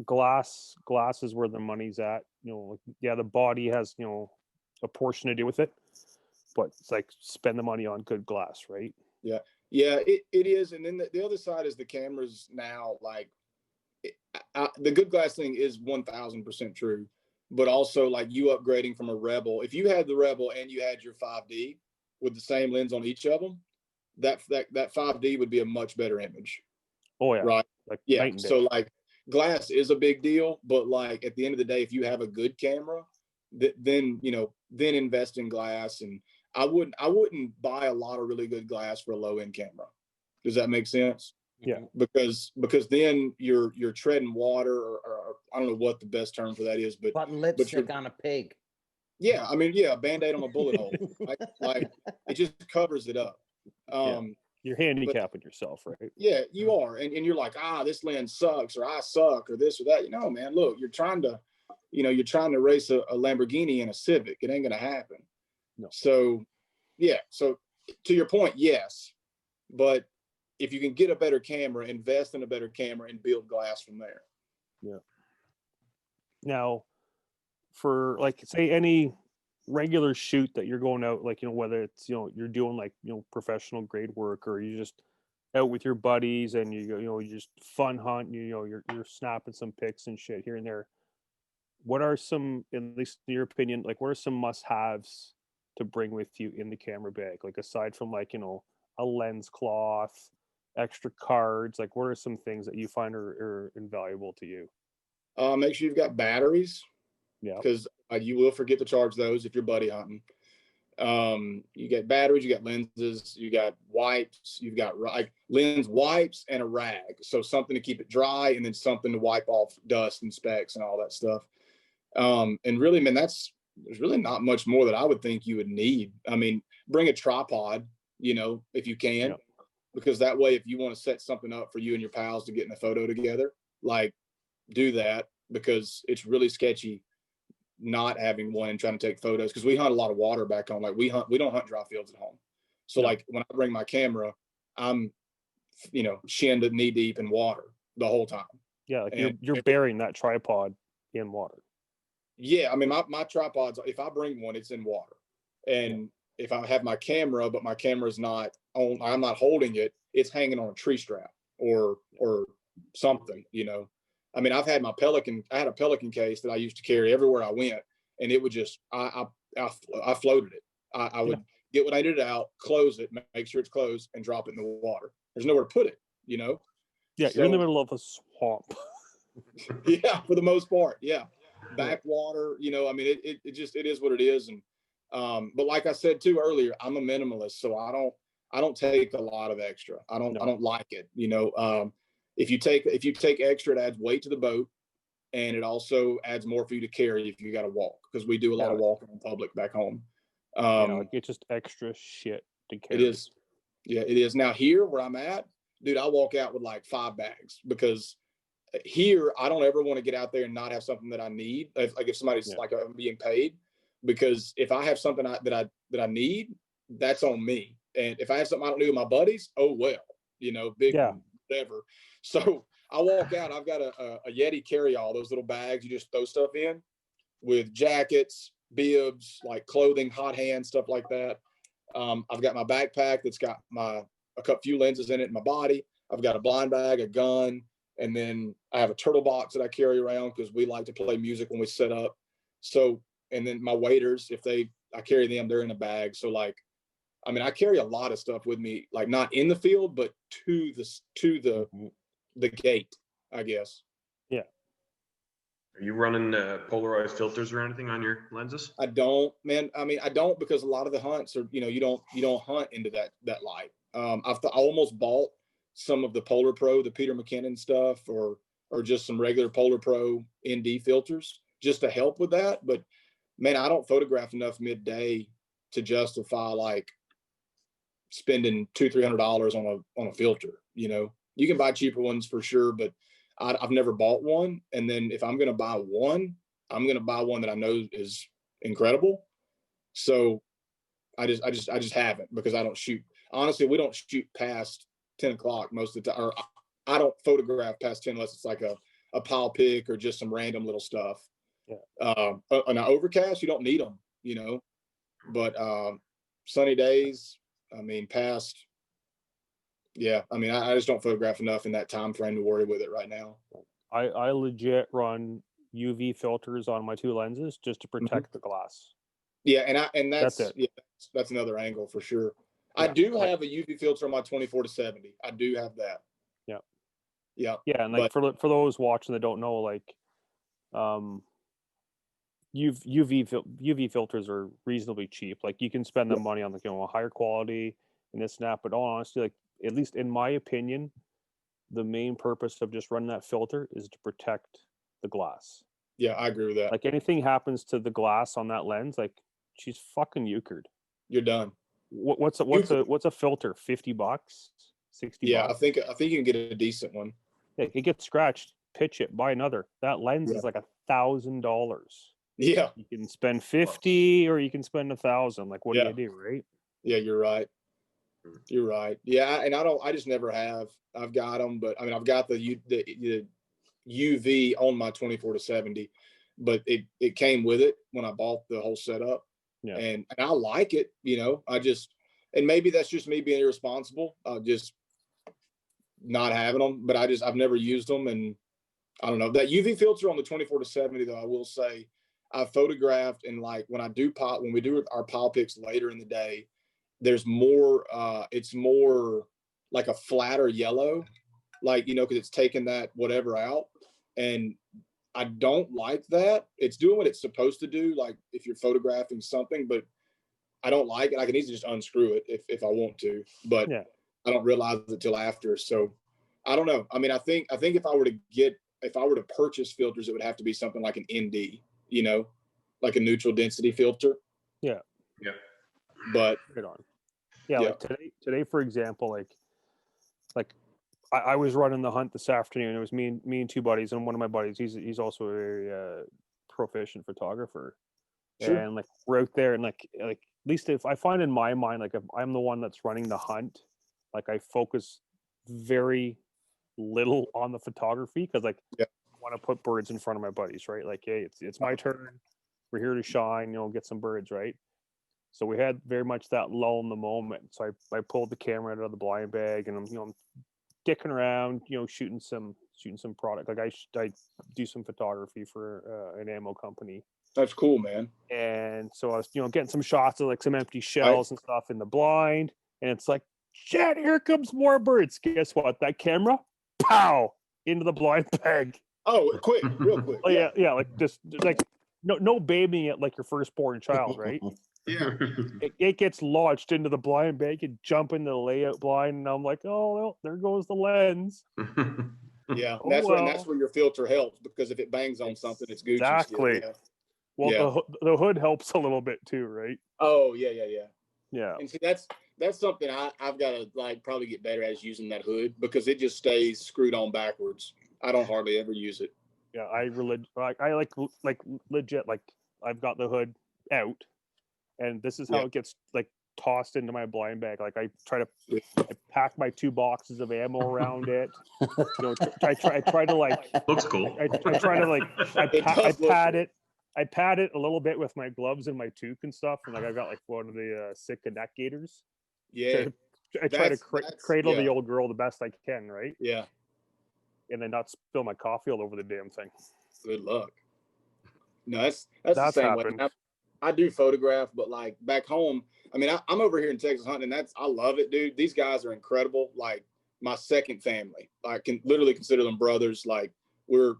glass is where the money's at. You know, like, yeah, the body has, you know, a portion to do with it, but it's like spend the money on good glass, right? Yeah, it is. And then the other side is the cameras now. Like the good glass thing is 1000% true, but also like you upgrading from a Rebel. If you had the Rebel and you had your 5D with the same lens on each of them, that 5D would be a much better image. Oh yeah, right. Like yeah. So like glass is a big deal, but like at the end of the day, if you have a good camera, then you know, then invest in glass. And I wouldn't buy a lot of really good glass for a low end camera. Does that make sense? Yeah. Because then you're treading water, or I don't know what the best term for that is, but putting lipstick on a pig. Yeah, I mean, yeah, a Band-Aid on a bullet hole. Like it just covers it up. You're handicapping yourself, right? Yeah, you are. And you're like, this lens sucks, or I suck, or this or that. You know, man, look, you're trying to race a Lamborghini in a Civic. It ain't gonna happen. No. So yeah, so to your point, yes. But if you can get a better camera, invest in a better camera and build glass from there. Yeah. Now, for like say any regular shoot that you're going out, like, you know, whether it's, you know, you're doing like, you know, professional grade work, or you just out with your buddies and you just fun hunt, you know, you're snapping some pics and shit here and there. What are some, at least in your opinion, like what are some must-haves to bring with you in the camera bag? Like aside from like, you know, a lens cloth, extra cards, like what are some things that you find are invaluable to you? Make sure you've got batteries. Yeah. Because you will forget to charge those if you're buddy hunting. You get batteries, you got lenses, you got wipes, you've got like lens wipes and a rag. So something to keep it dry, and then something to wipe off dust and specks and all that stuff. And really, man, there's really not much more that I would think you would need. I mean, bring a tripod, you know, if you can, because that way, if you want to set something up for you and your pals to get in a photo together, like do that, because it's really sketchy not having one and trying to take photos, because we hunt a lot of water back home. Like we don't hunt dry fields at home. So like when I bring my camera, I'm, you know, shin to knee deep in water. the whole time. Yeah, like And you're burying that tripod in water. yeah, I mean, my tripods, if I bring one, it's in water. And if I have my camera, but my camera's not on, I'm not holding it, it's hanging on a tree strap or something, you know. I mean, I had a Pelican case that I used to carry everywhere I went, and it would just, I floated it. I would get what I needed out, close it, make sure it's closed, and drop it in the water. There's nowhere to put it, you know. Yeah, you're in the middle of a swamp. Yeah, for the most part, yeah. Backwater, you know. I mean, it just, it is what it is. And but like I said too earlier, I'm a minimalist, so I don't take a lot of extra. I don't like it, you know. If you take extra, it adds weight to the boat, and it also adds more for you to carry if you got to walk, because we do a lot of walking in public back home. Like it's just extra shit to carry. It is. Yeah, it is. Now here where I'm at, dude, I walk out with like 5 bags, because here I don't ever want to get out there and not have something that I need. If somebody's like, I'm being paid, because if I have something that I need, that's on me. And if I have something I don't need with my buddies, oh well, you know, whatever. So I walk out, I've got a Yeti carry-all, those little bags you just throw stuff in, with jackets, bibs, like clothing, hot hands, stuff like that. I've got my backpack that's got a few lenses in it in my body. I've got a blind bag, a gun, and then I have a turtle box that I carry around because we like to play music when we set up. So, and then my waders, I carry them, they're in a bag. So like, I mean, I carry a lot of stuff with me, like not in the field, but to the gate, I guess. Yeah. Are you running polarized filters or anything on your lenses? I don't, man. I mean, I don't, because a lot of the hunts are, you know, you don't hunt into that light. I almost bought some of the Polar Pro, the Peter McKinnon stuff, or just some regular Polar Pro ND filters just to help with that. But man, I don't photograph enough midday to justify like spending $200-300 on a filter. You know, you can buy cheaper ones for sure, but I've never bought one. And then if I'm going to buy one, I'm going to buy one that I know is incredible. So I just haven't, because I don't shoot. Honestly, we don't shoot past 10 o'clock most of the time. Or I don't photograph past 10 unless it's like a pile pick or just some random little stuff. Yeah. On an overcast, you don't need them, you know, but sunny days, I mean, I mean, I just don't photograph enough in that time frame to worry with it right now. I legit run UV filters on my 2 lenses just to protect the glass. Yeah, and that's it. Yeah, that's another angle for sure. Yeah, I do have a UV filter on my 24-70. I do have that. Yeah. Yeah. Yeah, and like for those watching that don't know, like UV filters are reasonably cheap. Like you can spend the money on, like, you know, a higher quality and this and that, but all honesty, like, at least in my opinion, the main purpose of just running that filter is to protect the glass. Yeah, I agree with that. Like anything happens to the glass on that lens, like she's fucking euchred. You're done. What's a filter? $50, $60? Yeah, I think you can get a decent one. It gets scratched, pitch it, buy another. That lens is like $1,000. Yeah. You can spend 50 or you can spend 1,000. Like, what do you do, right? Yeah, you're right. You're right. Yeah, and I just never have. I've got them, but I mean, I've got the UV on my 24-70, but it came with it when I bought the whole setup. Yeah. And I like it, you know. And maybe that's just me being irresponsible, just not having them, but I've never used them. And I don't know, that UV filter on the 24-70, though, I will say I photographed, and like when we do our pile picks later in the day, there's more, it's more like a flatter yellow, like, you know, because it's taking that whatever out. And I don't like that. It's doing what it's supposed to do, like if you're photographing something, but I don't like it. I can easily just unscrew it if I want to, but I don't realize it till after. So I don't know. I mean, I think if I were to purchase filters, it would have to be something like an ND, you know, like a neutral density filter. Yeah. Yeah. But right on. Yeah, like today, for example, like I was running the hunt this afternoon. It was me and 2 buddies, and one of my buddies, he's also a very proficient photographer. Sure. And like we're out there, and like at least if I find in my mind, like if I'm the one that's running the hunt, like I focus very little on the photography because like Yeah. I want to put birds in front of my buddies, right? Like, hey, it's my turn. We're here to shine, get some birds, right? So we had very much that lull in the moment. So I pulled the camera out of the blind bag and I'm dicking around, shooting some product. Like I do some photography for an ammo company. That's cool, man. And so I was, getting some shots of like some empty shells and stuff in the blind. And it's like, shit, here comes more birds. Guess what? That camera, pow, into the blind bag. Oh, quick, real quick. Oh yeah, like just like no babying it like your firstborn child, right? Yeah. It gets launched into the blind bag and jump into the layout blind, and I'm like, oh well, there goes the lens. Yeah, Oh, that's well. that's where your filter helps, because if it bangs on something, it's Gucci. Exactly. Still, yeah. Well, the hood helps a little bit too, right? Oh yeah. Yeah. And see, that's something I've got to like probably get better at, is using that hood, because it just stays screwed on backwards. I don't hardly ever use it. Yeah, I legit, like I've got the hood out, and this is how it gets like tossed into my blind bag. Like I pack my 2 boxes of ammo around it. I try to like Looks cool. I try to like I pat it a little bit with my gloves and my toque and stuff, and like I've got like one of the Sitka neck gaiters. Yeah. I try to cradle the old girl the best I can, right? Yeah. And then not spill my coffee all over the damn thing. Good luck. No, that's the same happened. way. I do photograph, but like back home, I mean, I'm over here in Texas hunting, and I love it, dude. These guys are incredible. Like my second family. I can literally consider them brothers. Like we're,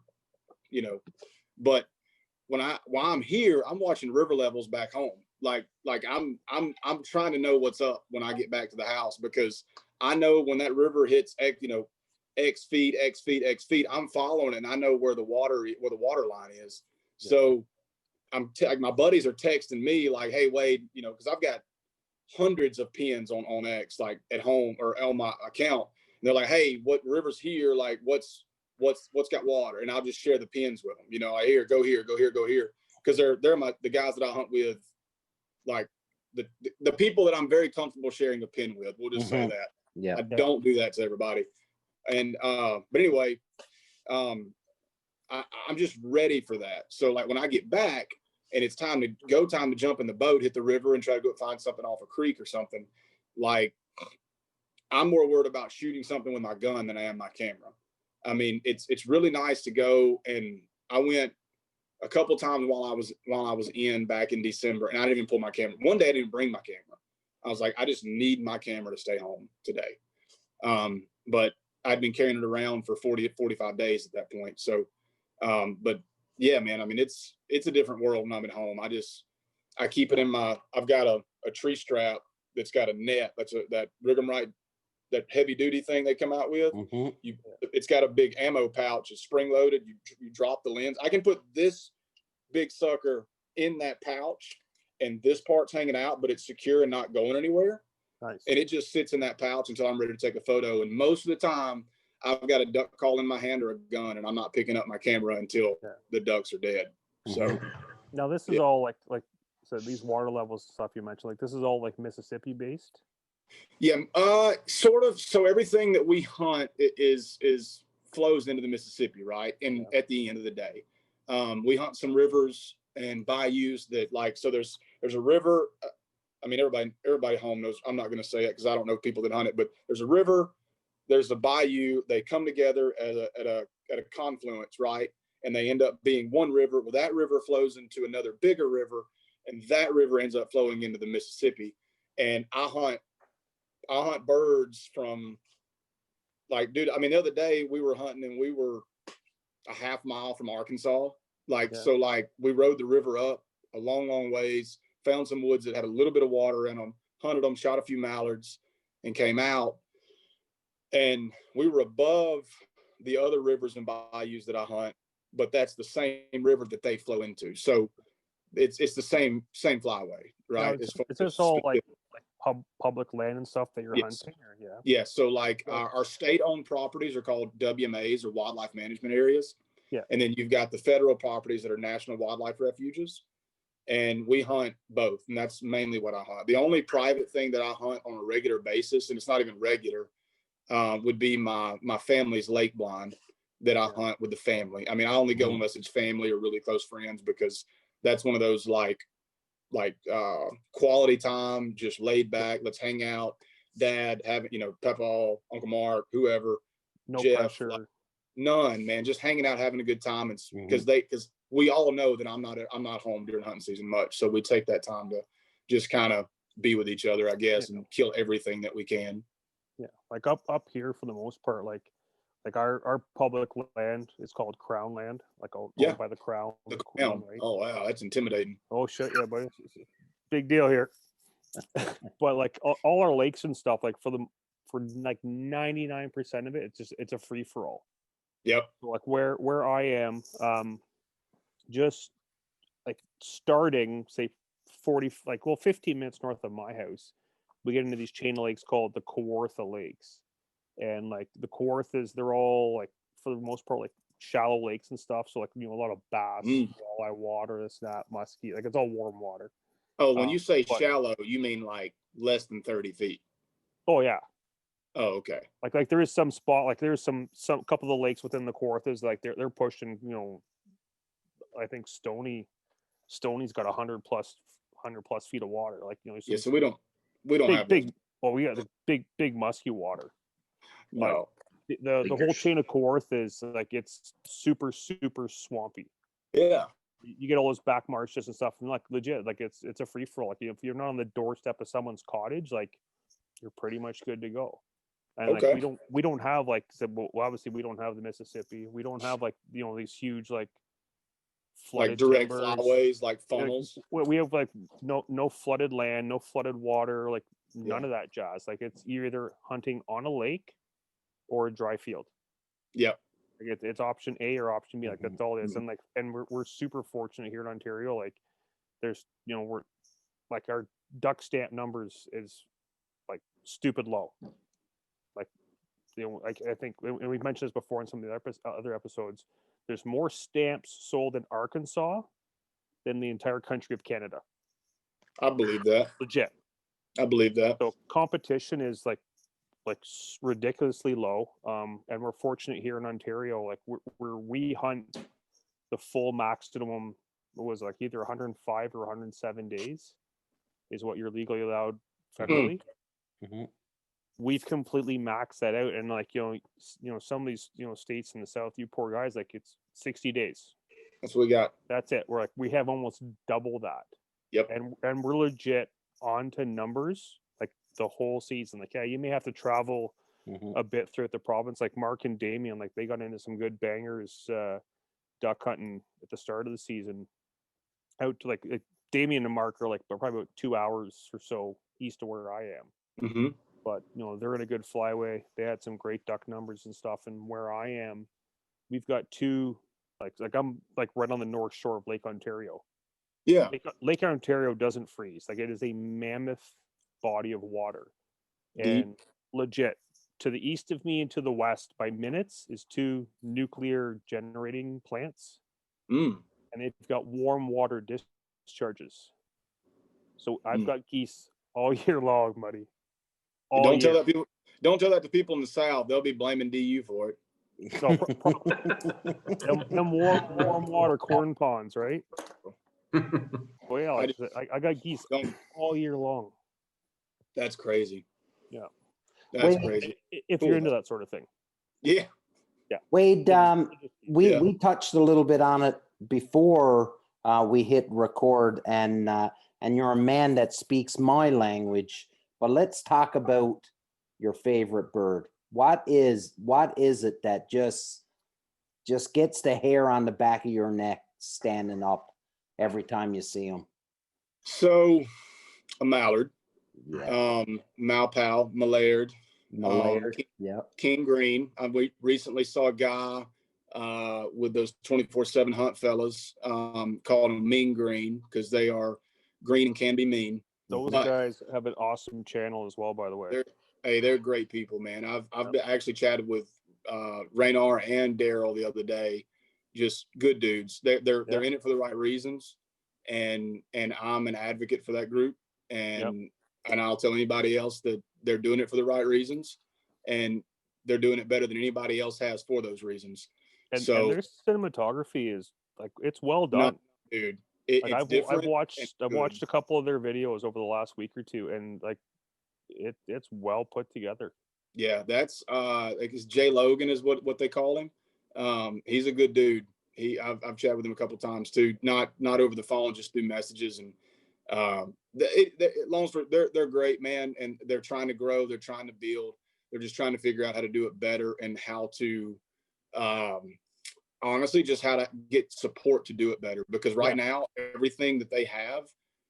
but while I'm here, I'm watching river levels back home. Like I'm trying to know what's up when I get back to the house, because I know when that river hits X feet, I'm following it, and I know where the water line is. Yeah. So like my buddies are texting me like, hey Wade, because I've got hundreds of pins on X, like at home or on my account. And they're like, hey, what river's here? Like what's got water? And I'll just share the pins with them. I hear, go here, because they're the guys that I hunt with, like the people that I'm very comfortable sharing a pin with. We'll just say that. Yeah. I don't do that to everybody. And but anyway, I'm just ready for that. So like when I get back and it's time to jump in the boat, hit the river, and try to go find something off a creek or something, like I'm more worried about shooting something with my gun than I am my camera. I mean, it's really nice to go, and I went a couple times while I was in back in December, and I didn't even pull my camera. One day I didn't bring my camera. I was like, I just need my camera to stay home today. But I'd been carrying it around for 45 days at that point. So, but yeah, man, I mean, it's a different world when I'm at home. I keep it in I've got a tree strap that's got a net. That Rig'em-Right, that heavy duty thing they come out with. Mm-hmm. It's got a big ammo pouch. It's spring loaded. You drop the lens. I can put this big sucker in that pouch, and this part's hanging out, but it's secure and not going anywhere. Nice. And it just sits in that pouch until I'm ready to take a photo. And most of the time, I've got a duck call in my hand or a gun, and I'm not picking up my camera until the ducks are dead. So now this is all like so these water levels stuff you mentioned, like this is all like Mississippi based. Yeah, sort of. So everything that we hunt is flows into the Mississippi, right? And at the end of the day, we hunt some rivers and bayous that so there's a river. I mean, everybody home knows. I'm not going to say it because I don't know people that hunt it, but there's a river, there's a bayou. They come together at a confluence, right? And they end up being one river. Well, that river flows into another bigger river, and that river ends up flowing into the Mississippi. And I hunt birds from, like, dude, I mean, the other day we were hunting and we were a half mile from Arkansas. So like we rode the river up a long ways, found some woods that had a little bit of water in them, hunted them, shot a few mallards, and came out. And we were above the other rivers and bayous that I hunt, but that's the same river that they flow into. So it's the same flyway, right? It's just all like public land and stuff that you're hunting? Or, yeah. So like our state-owned properties are called WMAs, or wildlife management areas. Yeah. And then you've got the federal properties that are national wildlife refuges. And we hunt both. And that's mainly what I hunt. The only private thing that I hunt on a regular basis, and it's not even regular, would be my family's lake blind that I Yeah. hunt with the family. I mean, I only go unless it's family or really close friends, because that's one of those like quality time, just laid back, let's hang out, dad, having, Papa, Uncle Mark, whoever, No Jeff, pressure. like, none, man, just hanging out, having a good time. And Mhm. because we all know that I'm not home during hunting season much, so we take that time to just kind of be with each other, I guess, and kill everything that we can. Yeah, like up here for the most part, like our public land is called Crown land, like owned by the Crown. The Queen, Crown. right? Oh wow, that's intimidating. Oh shit, yeah, buddy, it's a big deal here. But like all our lakes and stuff, like for like 99% of it, it's a free for all. Yep. So like where I am, just like starting say 15 minutes north of my house, we get into these chain of lakes called the Kawartha Lakes. And like the Kawarthas, they're all like for the most part like shallow lakes and stuff. So like a lot of bass, walleye water, this, that, muskie, like it's all warm water. Oh, when you say but- shallow, you mean like less than 30 feet? Oh yeah. Oh, okay. Like there is some spot, like there's some couple of the lakes within the Kawarthas, like they're pushing, I think Stony's got 100 plus feet of water. Like, Yeah, so we don't have big. Well, we got the big musky water. no. The whole chain of Kawartha is like it's super swampy. Yeah. You get all those back marshes and stuff, and like legit, like it's a free for all. Like if you're not on the doorstep of someone's cottage, like you're pretty much good to go. And Okay. like we don't have like, well, obviously we don't have the Mississippi. We don't have like these huge like flooded like direct timbers. flyways, like funnels. We have like no flooded land, no flooded water, like none of that jazz. Like you're either hunting on a lake or a dry field. Yep. Like it's option A or option B. Like that's all it is. And we're super fortunate here in Ontario. Like there's we're like our duck stamp numbers is like stupid low. Like like I think, and we've mentioned this before in some of the other episodes. There's more stamps sold in Arkansas than the entire country of Canada. I believe that. Legit. I believe that. So competition is like ridiculously low. And we're fortunate here in Ontario, like where we hunt the full maximum was like either 105 or 107 days is what you're legally allowed federally. Mm-hmm. We've completely maxed that out, and like some of these states in the south, you poor guys, like it's 60 days. That's what we got. That's it. We're like we have almost double that. Yep. And we're legit on to numbers like the whole season. Like you may have to travel a bit throughout the province. Like Mark and Damien, like they got into some good bangers duck hunting at the start of the season. Out to like Damien and Mark are like probably about 2 hours or so east of where I am. Mm-hmm. But they're in a good flyway. They had some great duck numbers and stuff. And where I am, we've got two like I'm like right on the north shore of Lake Ontario. Yeah. Lake Ontario doesn't freeze. Like it is a mammoth body of water. And legit, to the east of me and to the west by minutes is 2 nuclear generating plants. And they've got warm water discharges. So I've got geese all year long, buddy. Don't tell that to people in the South. They'll be blaming DU for it. No, them warm water corn ponds, right? Well, yeah, like I got geese all year long. That's crazy. Yeah. That's crazy. If you're into that sort of thing. Yeah. Yeah. Wade, we touched a little bit on it before we hit record, and you're a man that speaks my language. But let's talk about your favorite bird. What is it that just gets the hair on the back of your neck standing up every time you see them? So, a mallard, Yeah. Malpal, Mallard, King Green. We recently saw a guy with those 24/7 hunt fellas, called them Mean Green because they are green and can be mean. Those guys have an awesome channel as well, by the way. They're great people, man. I've actually chatted with Raynar and Daryl the other day. Just good dudes. They're in it for the right reasons, and I'm an advocate for that group. And I'll tell anybody else that they're doing it for the right reasons. And they're doing it better than anybody else has for those reasons. And So their cinematography is like, it's well no, done. dude, Like it's different. I've watched a couple of their videos over the last week or two, and like it's well put together. Yeah, that's like it's Jay Logan is what they call him. He's a good dude. I've chatted with him a couple of times too, not over the phone, just through messages. And long story, they're great, man, and they're trying to grow, they're trying to build, they're just trying to figure out how to do it better and how to honestly just how to get support to do it better. Because right now, everything that they have,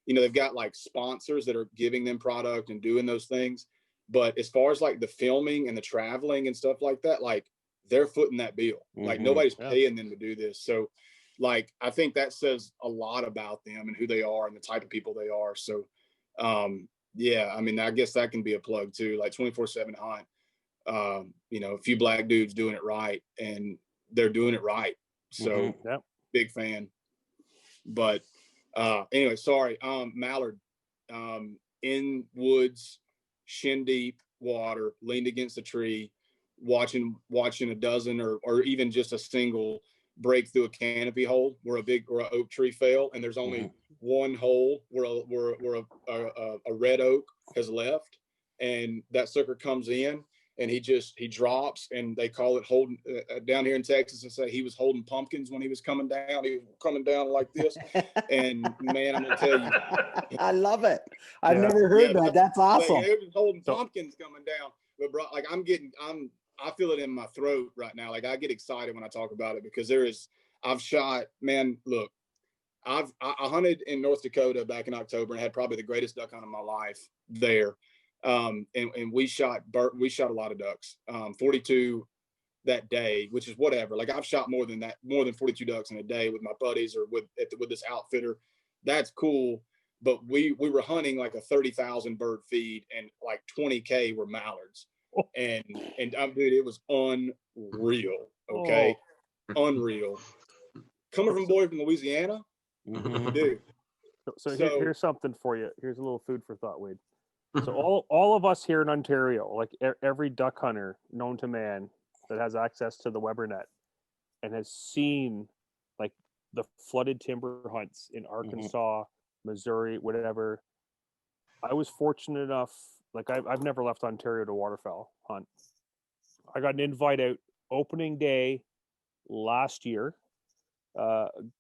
you know, they've got like sponsors that are giving them product and doing those things. But as far as like the filming and the traveling and stuff like that, like they're footing that bill. Like nobody's paying them to do this. So like, I think that says a lot about them and who they are and the type of people they are. So yeah, I mean, I guess that can be a plug too, like 24/7 hunt. You know, a few black dudes doing it right, and they're doing it right. So big fan. But anyway, sorry. Mallard, in woods, shin deep water, leaned against a tree, watching a dozen or even just a single break through a canopy hole where an oak tree fell, and there's only one hole where a red oak has left, and that sucker comes in and he drops, and they call it holding down here in Texas, and say he was holding pumpkins when he was coming down. He was coming down like this, and man, I'm gonna tell you, I love it. I've never heard that. That's awesome. Like, he was holding pumpkins coming down, but bro, like I feel it in my throat right now. Like I get excited when I talk about it, because I've shot, man, look, I hunted in North Dakota back in October and had probably the greatest duck hunt of my life there. And we shot a lot of ducks, 42 that day, which is whatever. Like I've shot more than 42 ducks in a day with my buddies or with this outfitter. That's cool. But we were hunting like a 30,000 bird feed, and like 20K were mallards. And dude, it was unreal. Okay. Unreal. Coming from boy from Louisiana, dude. So here's something for you. Here's a little food for thought, Wade. So all of us here in Ontario, like every duck hunter known to man that has access to the Weber net and has seen like the flooded timber hunts in Arkansas, Missouri, whatever. I was fortunate enough, like I've never left Ontario to waterfowl hunt. I got an invite out opening day last year.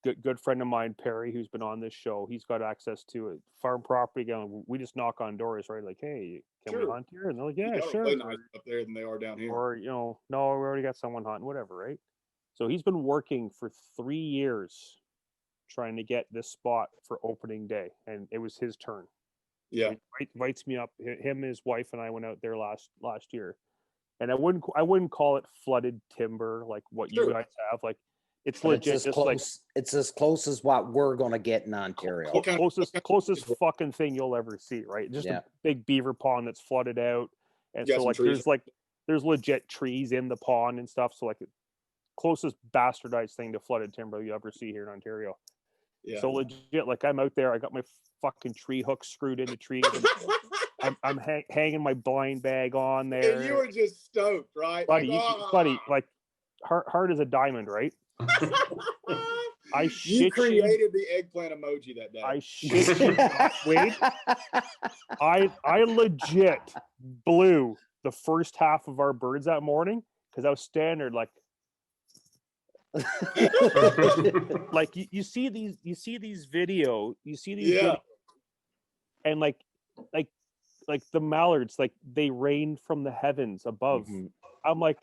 Good friend of mine, Perry, who's been on this show, he's got access to a farm property. Again, we just knock on doors, right? Like, hey, can we hunt here? And they're like, yeah, sure. Way nicer up there than they are down here. Or, you know, no, we already got someone hunting, whatever, right? So he's been working for 3 years trying to get this spot for opening day, and it was his turn. Yeah, so he invites me up. Him and his wife and I went out there last year, and I wouldn't call it flooded timber like what you guys have. Like it's legit, it's just close, like it's as close as what we're gonna get in Ontario. Closest fucking thing you'll ever see, right? Just a big beaver pond that's flooded out, and so like there's legit trees in the pond and stuff. So like the closest bastardized thing to flooded timber you ever see here in Ontario. Yeah. So legit, like I'm out there, I got my fucking tree hook screwed into trees. I'm hanging my blind bag on there. And you were just stoked, right? Buddy, like hard as a diamond, right? You created the eggplant emoji that day. I shit you not, Wade. I legit blew the first half of our birds that morning because I was standing like like you see these videos, and like the mallards, like they rain from the heavens above. I'm like,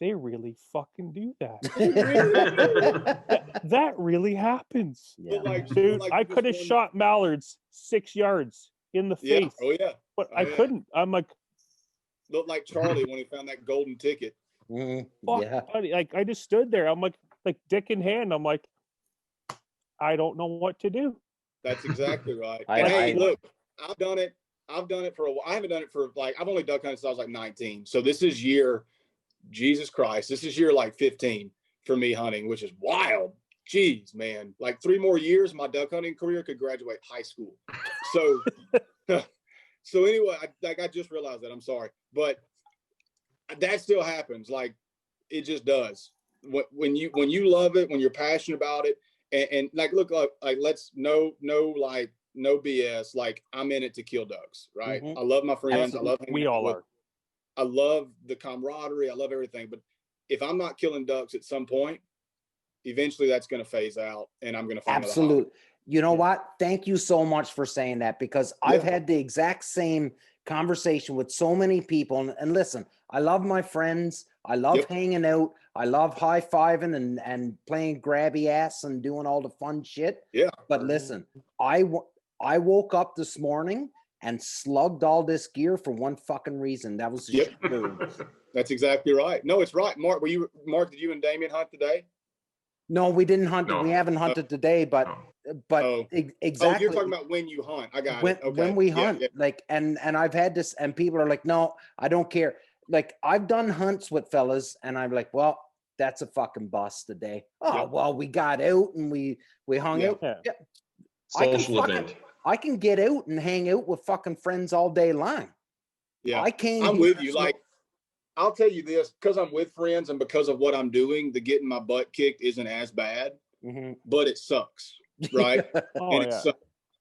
they really fucking do that. that really happens. Yeah. Dude, I could have shot mallards 6 yards in the face. But I couldn't. I'm like, looked like Charlie when he found that golden ticket. Buddy, like I just stood there. I'm like dick in hand. I'm like, I don't know what to do. That's exactly right. Hey, look, I've done it for a while. I haven't done it for I've only duck hunted since I was like 19. So this is Jesus Christ, this is year like 15 for me hunting, which is wild. Jeez, man, like 3 more years, my duck hunting career could graduate high school. So, so anyway, I just realized that. I'm sorry, but that still happens. Like it just does. When you love it, when you're passionate about it, and like, look, like let's no BS. Like I'm in it to kill ducks, right? Mhm. I love my friends. I love We all are. I love the camaraderie. I love everything. But if I'm not killing ducks at some point, eventually that's going to phase out, and I'm going to find another hobby. Absolute. You know what? Thank you so much for saying that, because I've had the exact same conversation with so many people. And listen, I love my friends. I love hanging out. I love high-fiving and playing grabby ass and doing all the fun shit. Yeah. But listen, I woke up this morning and slugged all this gear for one fucking reason. That was the shit birds. That's exactly right. No, it's right. Mark, did you and Damien hunt today? No, we didn't hunt. No. We haven't hunted today, but exactly. Oh, you're talking about when you hunt. I got it. Okay. When we hunt, like, and I've had this, and people are like, no, I don't care. Like, I've done hunts with fellas, and I'm like, well, that's a fucking bust today. Oh, well, we got out and we hung out. Yeah. Yeah. Social event. I can get out and hang out with fucking friends all day long. Yeah. I'm with you. Like, I'll tell you this, because I'm with friends and because of what I'm doing, the getting my butt kicked isn't as bad, but it sucks, right? It sucks.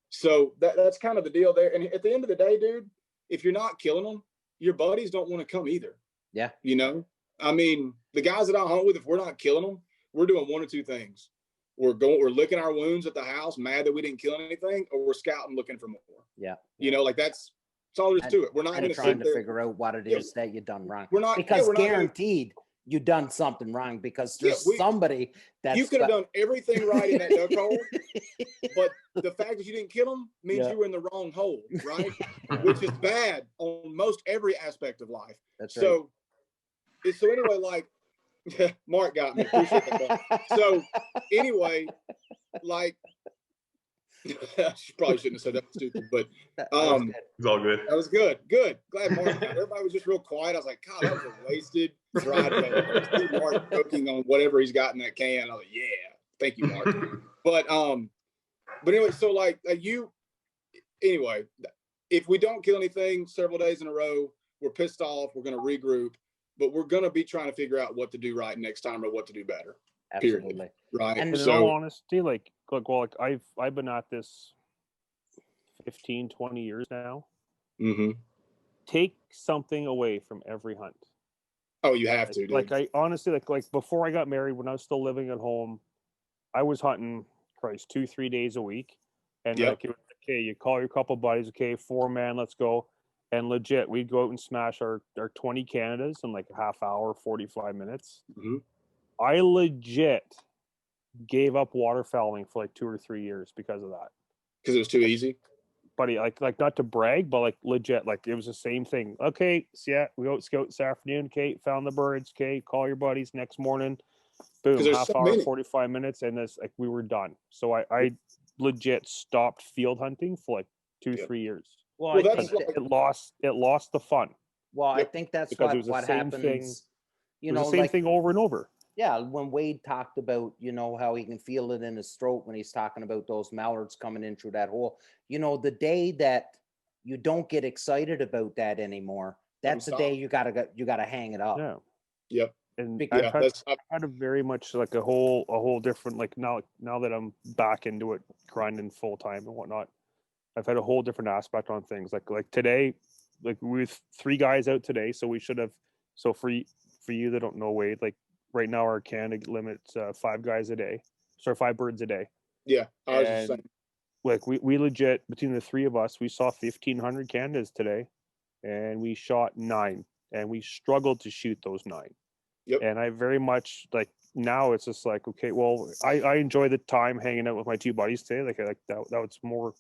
So that's kind of the deal there. And at the end of the day, dude, if you're not killing them, your buddies don't want to come either. Yeah. You know, I mean, the guys that I hunt with, if we're not killing them, we're doing one or two things. We're licking our wounds at the house, mad that we didn't kill anything, or we're scouting looking for more. Yeah. You know, like that's all there is to it. We're not going to trying to figure out what it is that you've done wrong. We're not, because we're guaranteed you done something wrong, because there's somebody that you could have done everything right in that duck hole, but the fact that you didn't kill them means you were in the wrong hole, right? Which is bad on most every aspect of life. That's right. So anyway, like Mark got me. Appreciate that. So anyway, like she probably shouldn't have said that, stupid, but it's all good. That was good. Good. Glad Mark. Everybody was just real quiet. I was like, God, that was a wasted Friday. Mark cooking on whatever he's got in that can. I was like, yeah, thank you, Mark. But anyway, so like you. Anyway, if we don't kill anything several days in a row, we're pissed off. We're going to regroup, but we're going to be trying to figure out what to do right next time or what to do better. Absolutely. Period. Right. And in all honesty, like I've been at this 15, 20 years now. Mm-hmm. Take something away from every hunt. Oh, you have to, dude. Like I honestly, like before I got married, when I was still living at home, I was hunting 2-3 days a week. And like, it was, okay, you call your couple buddies, okay, 4-man, let's go. And legit, we'd go out and smash our 20 Canadas in like a half hour, 45 minutes. Mm-hmm. I legit gave up waterfowling for like 2 or 3 years because of that. Because it was too easy? Buddy, like not to brag, but like legit, like it was the same thing. Okay, so yeah, we go scout this afternoon, okay, found the birds, okay, call your buddies next morning, boom, half hour, 45 minutes, and this, like, we were done. So I legit stopped field hunting for like 2-3 years. Well, that's it lost the fun. Well, I think that's what happens. Thing, you know, the same thing over and over. Yeah, when Wade talked about, you know, how he can feel it in his throat when he's talking about those mallards coming in through that hole. You know, the day that you don't get excited about that anymore, that's the day you gotta hang it up. Yeah. Yep. And I've had a very much like a whole different, like now that I'm back into it, grinding full time and whatnot, I've had a whole different aspect on things. Like today, like we with 3 guys out today, so we should have. So for you that don't know, Wade, like right now our Canada limits 5 guys a day, 5 birds a day. Yeah, ours is the same. Like we legit, between the 3 of us, we saw 1,500 Canadas today, and we shot 9, and we struggled to shoot those 9. Yep. And I very much, like, now it's just like, okay, well, I enjoy the time hanging out with my 2 buddies today. Like that was more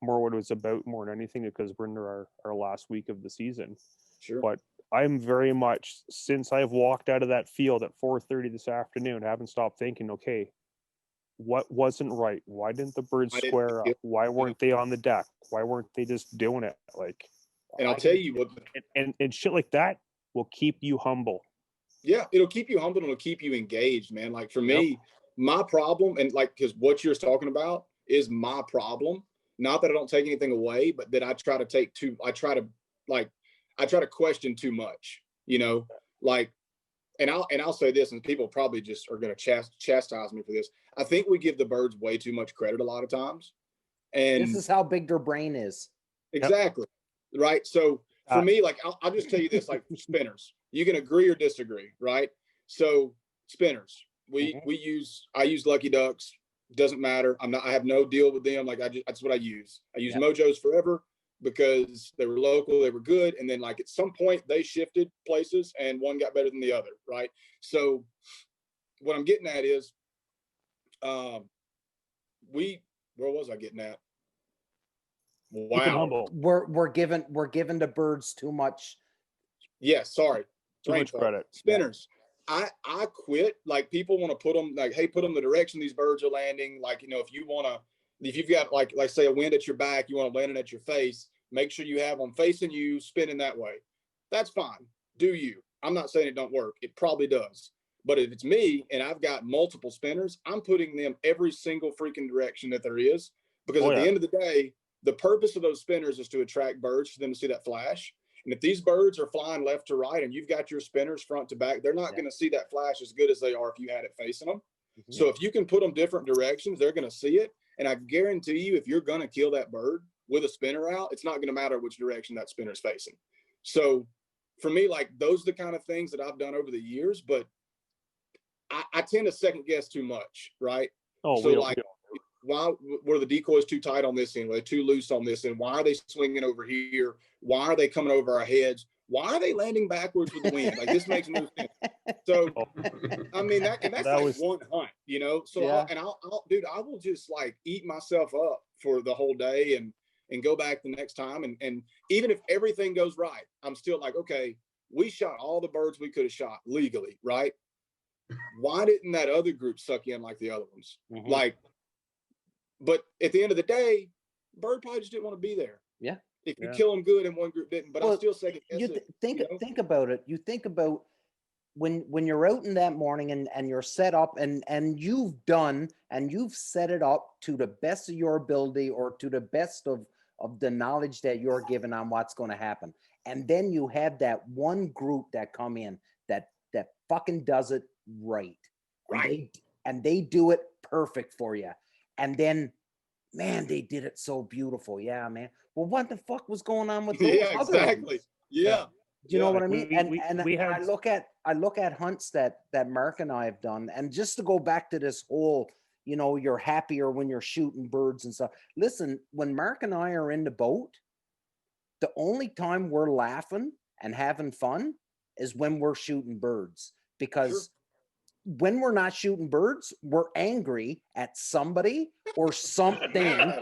what it was about more than anything, because we're into our last week of the season. Sure. But I'm very much, since I've walked out of that field at 4:30 this afternoon, haven't stopped thinking, okay, what wasn't right? Why didn't the birds square up? Why weren't they on the deck? Why weren't they just doing it? Like, and I'll tell you what, and shit like that will keep you humble. Yeah, it'll keep you humble and it'll keep you engaged, man. Like for me, my problem, and like, because what you're talking about is my problem. Not that I don't take anything away, but that I try to question too much. like, and I'll say this, and people probably just are going to chastise me for this. I think we give the birds way too much credit a lot of times. And this is how big their brain is. Exactly. Yep. Right. So for me, like, I'll just tell you this, like spinners, you can agree or disagree. Right. So spinners, I use Lucky Ducks. Doesn't matter. I have no deal with them. Like, that's what I use. I use Mojo's forever because they were local, they were good. And then, like, at some point they shifted places and one got better than the other. Right. So what I'm getting at is, where was I getting at? Wow. We're giving the birds too much. Yes. Sorry. Too much credit. Spinners. I quit. Like, people want to put them, like, hey, put them the direction these birds are landing. Like, if you've got like say a wind at your back, you want to land it at your face, make sure you have them facing you, spinning that way. That's fine. Do you? I'm not saying it don't work. It probably does. But if it's me and I've got multiple spinners, I'm putting them every single freaking direction that there is, because at the end of the day, the purpose of those spinners is to attract birds, for them to see that flash. And if these birds are flying left to right and you've got your spinners front to back, they're not going to see that flash as good as they are if you had it facing them. So if you can put them different directions, they're going to see it. And I guarantee you, if you're going to kill that bird with a spinner out, it's not going to matter which direction that spinner is facing. So for me, like, those are the kind of things that I've done over the years, but I tend to second guess too much. Right. Oh, so why were the decoys too tight on this end? Were they too loose on this end? Why are they swinging over here? Why are they coming over our heads? Why are they landing backwards with the wind? Like, this makes no sense. So, I mean, that's like one hunt, So, I will just, like, eat myself up for the whole day and go back the next time. And even if everything goes right, I'm still like, okay, we shot all the birds we could have shot legally, right? Why didn't that other group suck in like the other ones? Like, but at the end of the day, bird probably just didn't want to be there. Yeah. If you kill them good and one group didn't, but I still say think about it. You think about when you're out in that morning and you're set up and you've set it up to the best of your ability or to the best of the knowledge that you're given on what's going to happen. And then you have that one group that come in that fucking does it right. And they do it perfect for you. And then, man, they did it so beautiful. Yeah, man. Well, what the fuck was going on with those other exactly. ones? Yeah. Do you know what I mean? I look at hunts that Mark and I have done, and just to go back to this whole, you're happier when you're shooting birds and stuff. Listen, when Mark and I are in the boat, the only time we're laughing and having fun is when we're shooting birds, because when we're not shooting birds, we're angry at somebody or something.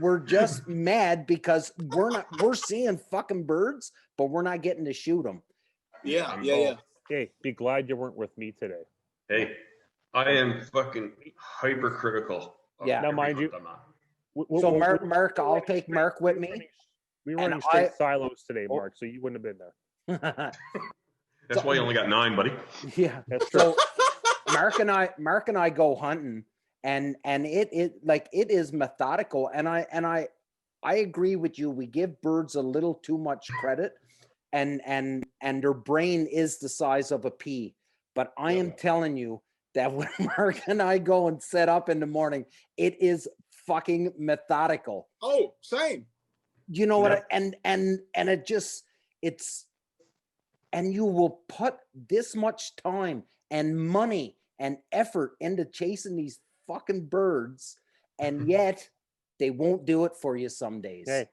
We're just mad because we're seeing fucking birds, but we're not getting to shoot them. Yeah. Hey, be glad you weren't with me today. Hey, I am fucking hypercritical. Now, mind you, so Mark, I'll take Mark with me. We were running straight silos today, Mark, so you wouldn't have been there. That's why you only got 9, buddy. Yeah, that's true. So Mark and I go hunting, and it is methodical, and I agree with you. We give birds a little too much credit, and their brain is the size of a pea. But I am telling you that when Mark and I go and set up in the morning, it is fucking methodical. Oh, same. You know what? And it just, it's, and you will put this much time and money and effort into chasing these fucking birds, and yet they won't do it for you some days. Hey,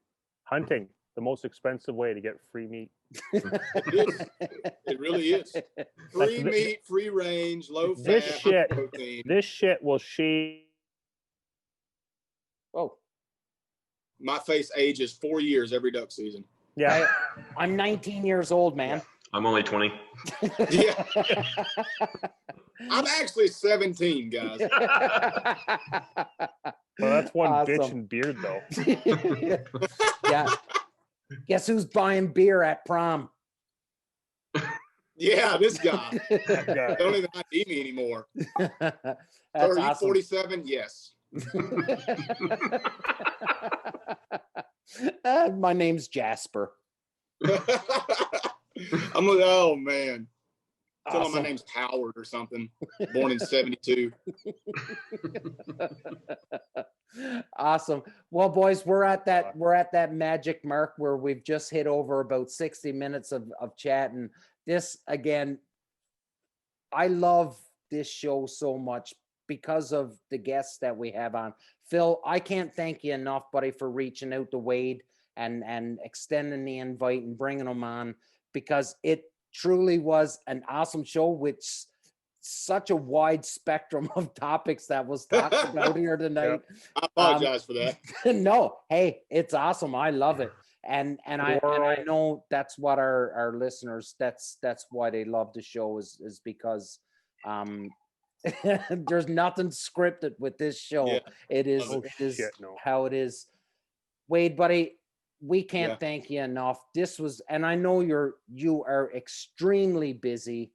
hunting, the most expensive way to get free meat. It really is. Free meat, free range, low fat, protein. This shit will shave. Oh, my face ages 4 years every duck season. Yeah, I'm 19 years old, man. I'm only 20. Yeah. I'm actually 17, guys. Well, that's one bitch and beard, though. Yeah. Guess who's buying beer at prom? Yeah, this guy. Don't even ID me anymore. That's so are you awesome. 47? Yes. My name's Jasper. I'm like, oh man. Tell him my Awesome. name's Howard or something. Born in 72. Awesome. Well, boys, we're at that magic mark where we've just hit over about 60 minutes of chat. And this, again, I love this show so much because of the guests that we have on. Phil, I can't thank you enough, buddy, for reaching out to Wade and extending the invite and bringing him on, because it truly was an awesome show with such a wide spectrum of topics that was talked about here tonight. I apologize for that. No, hey, it's awesome. I love it. And I know that's what our listeners, that's why they love the show is because there's nothing scripted with this show. Yeah. It is how it is. Wade, buddy, we can't thank you enough. This was, and I know you are extremely busy.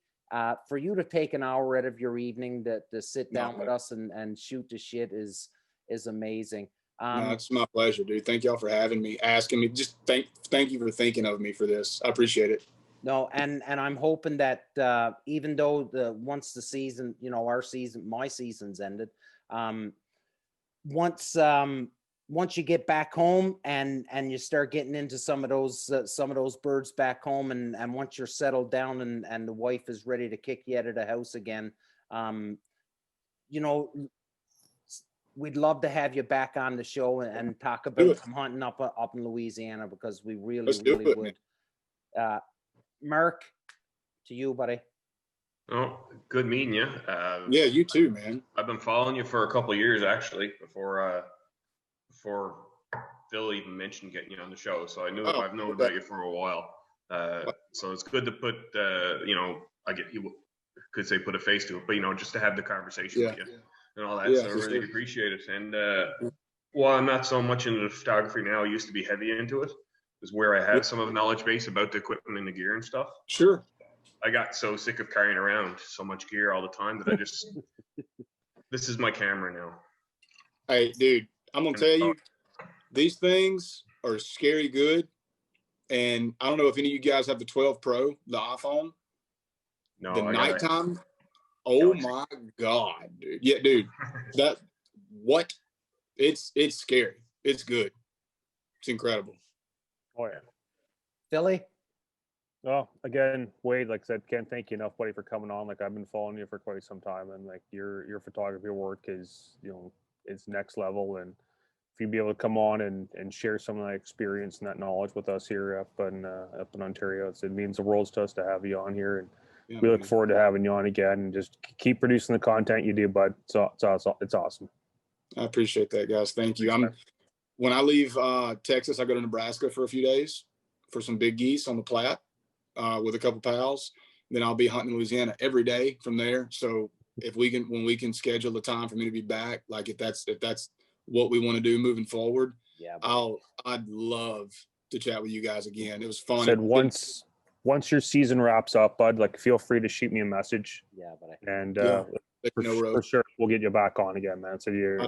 For you to take an hour out of your evening to sit down with us and shoot the shit is amazing. No, it's my pleasure, dude. Thank y'all for having me, asking me. Just thank you for thinking of me for this. I appreciate it. No, and I'm hoping that even though once the season, my season's ended, once you get back home and you start getting into some of those birds back home, and once you're settled down and the wife is ready to kick you out of the house again, we'd love to have you back on the show and talk about some hunting up in Louisiana, because we really would. Mark, to you, buddy. Oh, good meeting you. Yeah, you too, man. I've been following you for a couple of years, actually, before Phil even mentioned getting you on the show. So I've known about you for a while. So it's good to put, I get you could say put a face to it, but just to have the conversation with you and all that. So I really appreciate it. And well, I'm not so much into photography now. I used to be heavy into it. Is where I had some of the knowledge base about the equipment and the gear and stuff. Sure. I got so sick of carrying around so much gear all the time that I just, this is my camera now. Hey, dude, I'm going to tell you, these things are scary good. And I don't know if any of you guys have the 12 Pro, the iPhone. No, the nighttime. Oh my God, dude. Yeah, dude. It's scary. It's good. It's incredible. Oh yeah. Philly? Well, again, Wade, like I said, can't thank you enough, buddy, for coming on. Like, I've been following you for quite some time, and like your photography work is, it's next level. And if you'd be able to come on and share some of that experience and that knowledge with us here up in Ontario, it means the world to us to have you on here. And we look forward to having you on again, and just keep producing the content you do, bud. So it's awesome. I appreciate that, guys. Thank you. When I leave Texas, I go to Nebraska for a few days for some big geese on the Platte with a couple pals. Then I'll be hunting Louisiana every day from there. So when we can schedule the time for me to be back, like if that's what we want to do moving forward, I'd love to chat with you guys again. It was fun. Said once your season wraps up, bud, like feel free to shoot me a message. Yeah, buddy. And for sure we'll get you back on again, man. So you're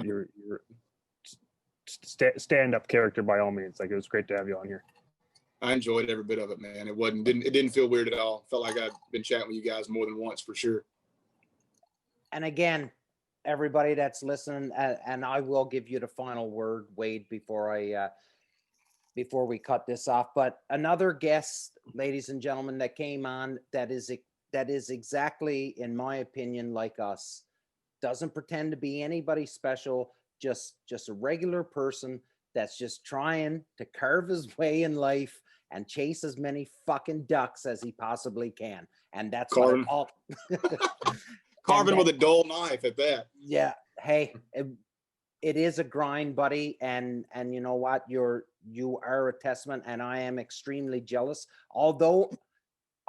stand-up character by all means. Like, it was great to have you on here. I enjoyed every bit of it, man. It didn't feel weird at all. Felt like I'd been chatting with you guys more than once for sure. And again, everybody that's listening, and I will give you the final word, Wade, before we cut this off. But another guest, ladies and gentlemen, that came on that is exactly, in my opinion, like us. Doesn't pretend to be anybody special. Just a regular person that's just trying to carve his way in life and chase as many fucking ducks as he possibly can. And that's carving with a dull knife at that. Yeah. Hey, it is a grind, buddy. And you know what? You are a testament, and I am extremely jealous. Although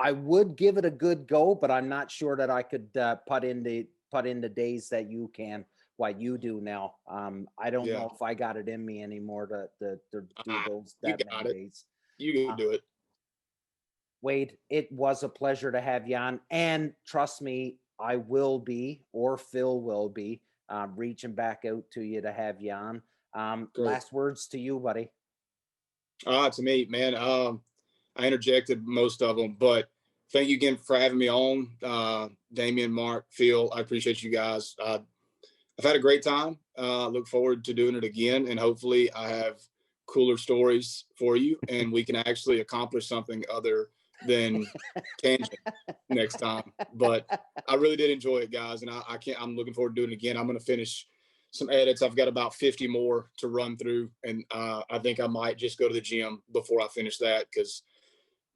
I would give it a good go, but I'm not sure that I could put in the days that you can. What you do now. I don't know if I got it in me anymore to do those that many days. You can do it. Wade, it was a pleasure to have you on. And trust me, I will be, or Phil will be, reaching back out to you to have you on. Last words to you, buddy. To me, man. I interjected most of them, but thank you again for having me on. Damian, Mark, Phil, I appreciate you guys. I've had a great time. Look forward to doing it again. And hopefully I have cooler stories for you and we can actually accomplish something other than tangent next time. But I really did enjoy it, guys. And I'm looking forward to doing it again. I'm going to finish some edits. I've got about 50 more to run through. And I think I might just go to the gym before I finish that, because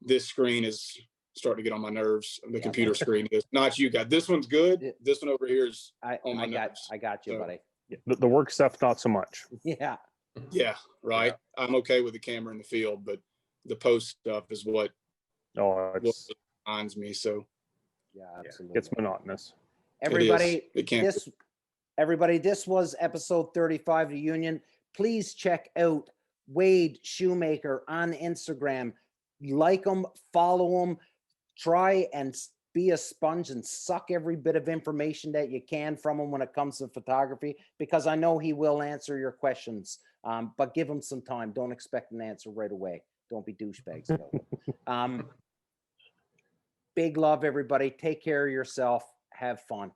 this screen is starting to get on my nerves. The computer screen is. Not you guys. This one's good. This one over here is on my nerves. I got you, So, buddy. The work stuff, not so much. Yeah. Yeah, right. Yeah. I'm okay with the camera in the field, but the post stuff is what reminds me. So yeah, absolutely. It's monotonous. Everybody, it this was episode 35 of Union. Please check out Wade Shoemaker on Instagram. Like him, follow him, try and be a sponge and suck every bit of information that you can from him when it comes to photography, because I know he will answer your questions. But give him some time. Don't expect an answer right away. Don't be douchebags. Big love, everybody. Take care of yourself. Have fun.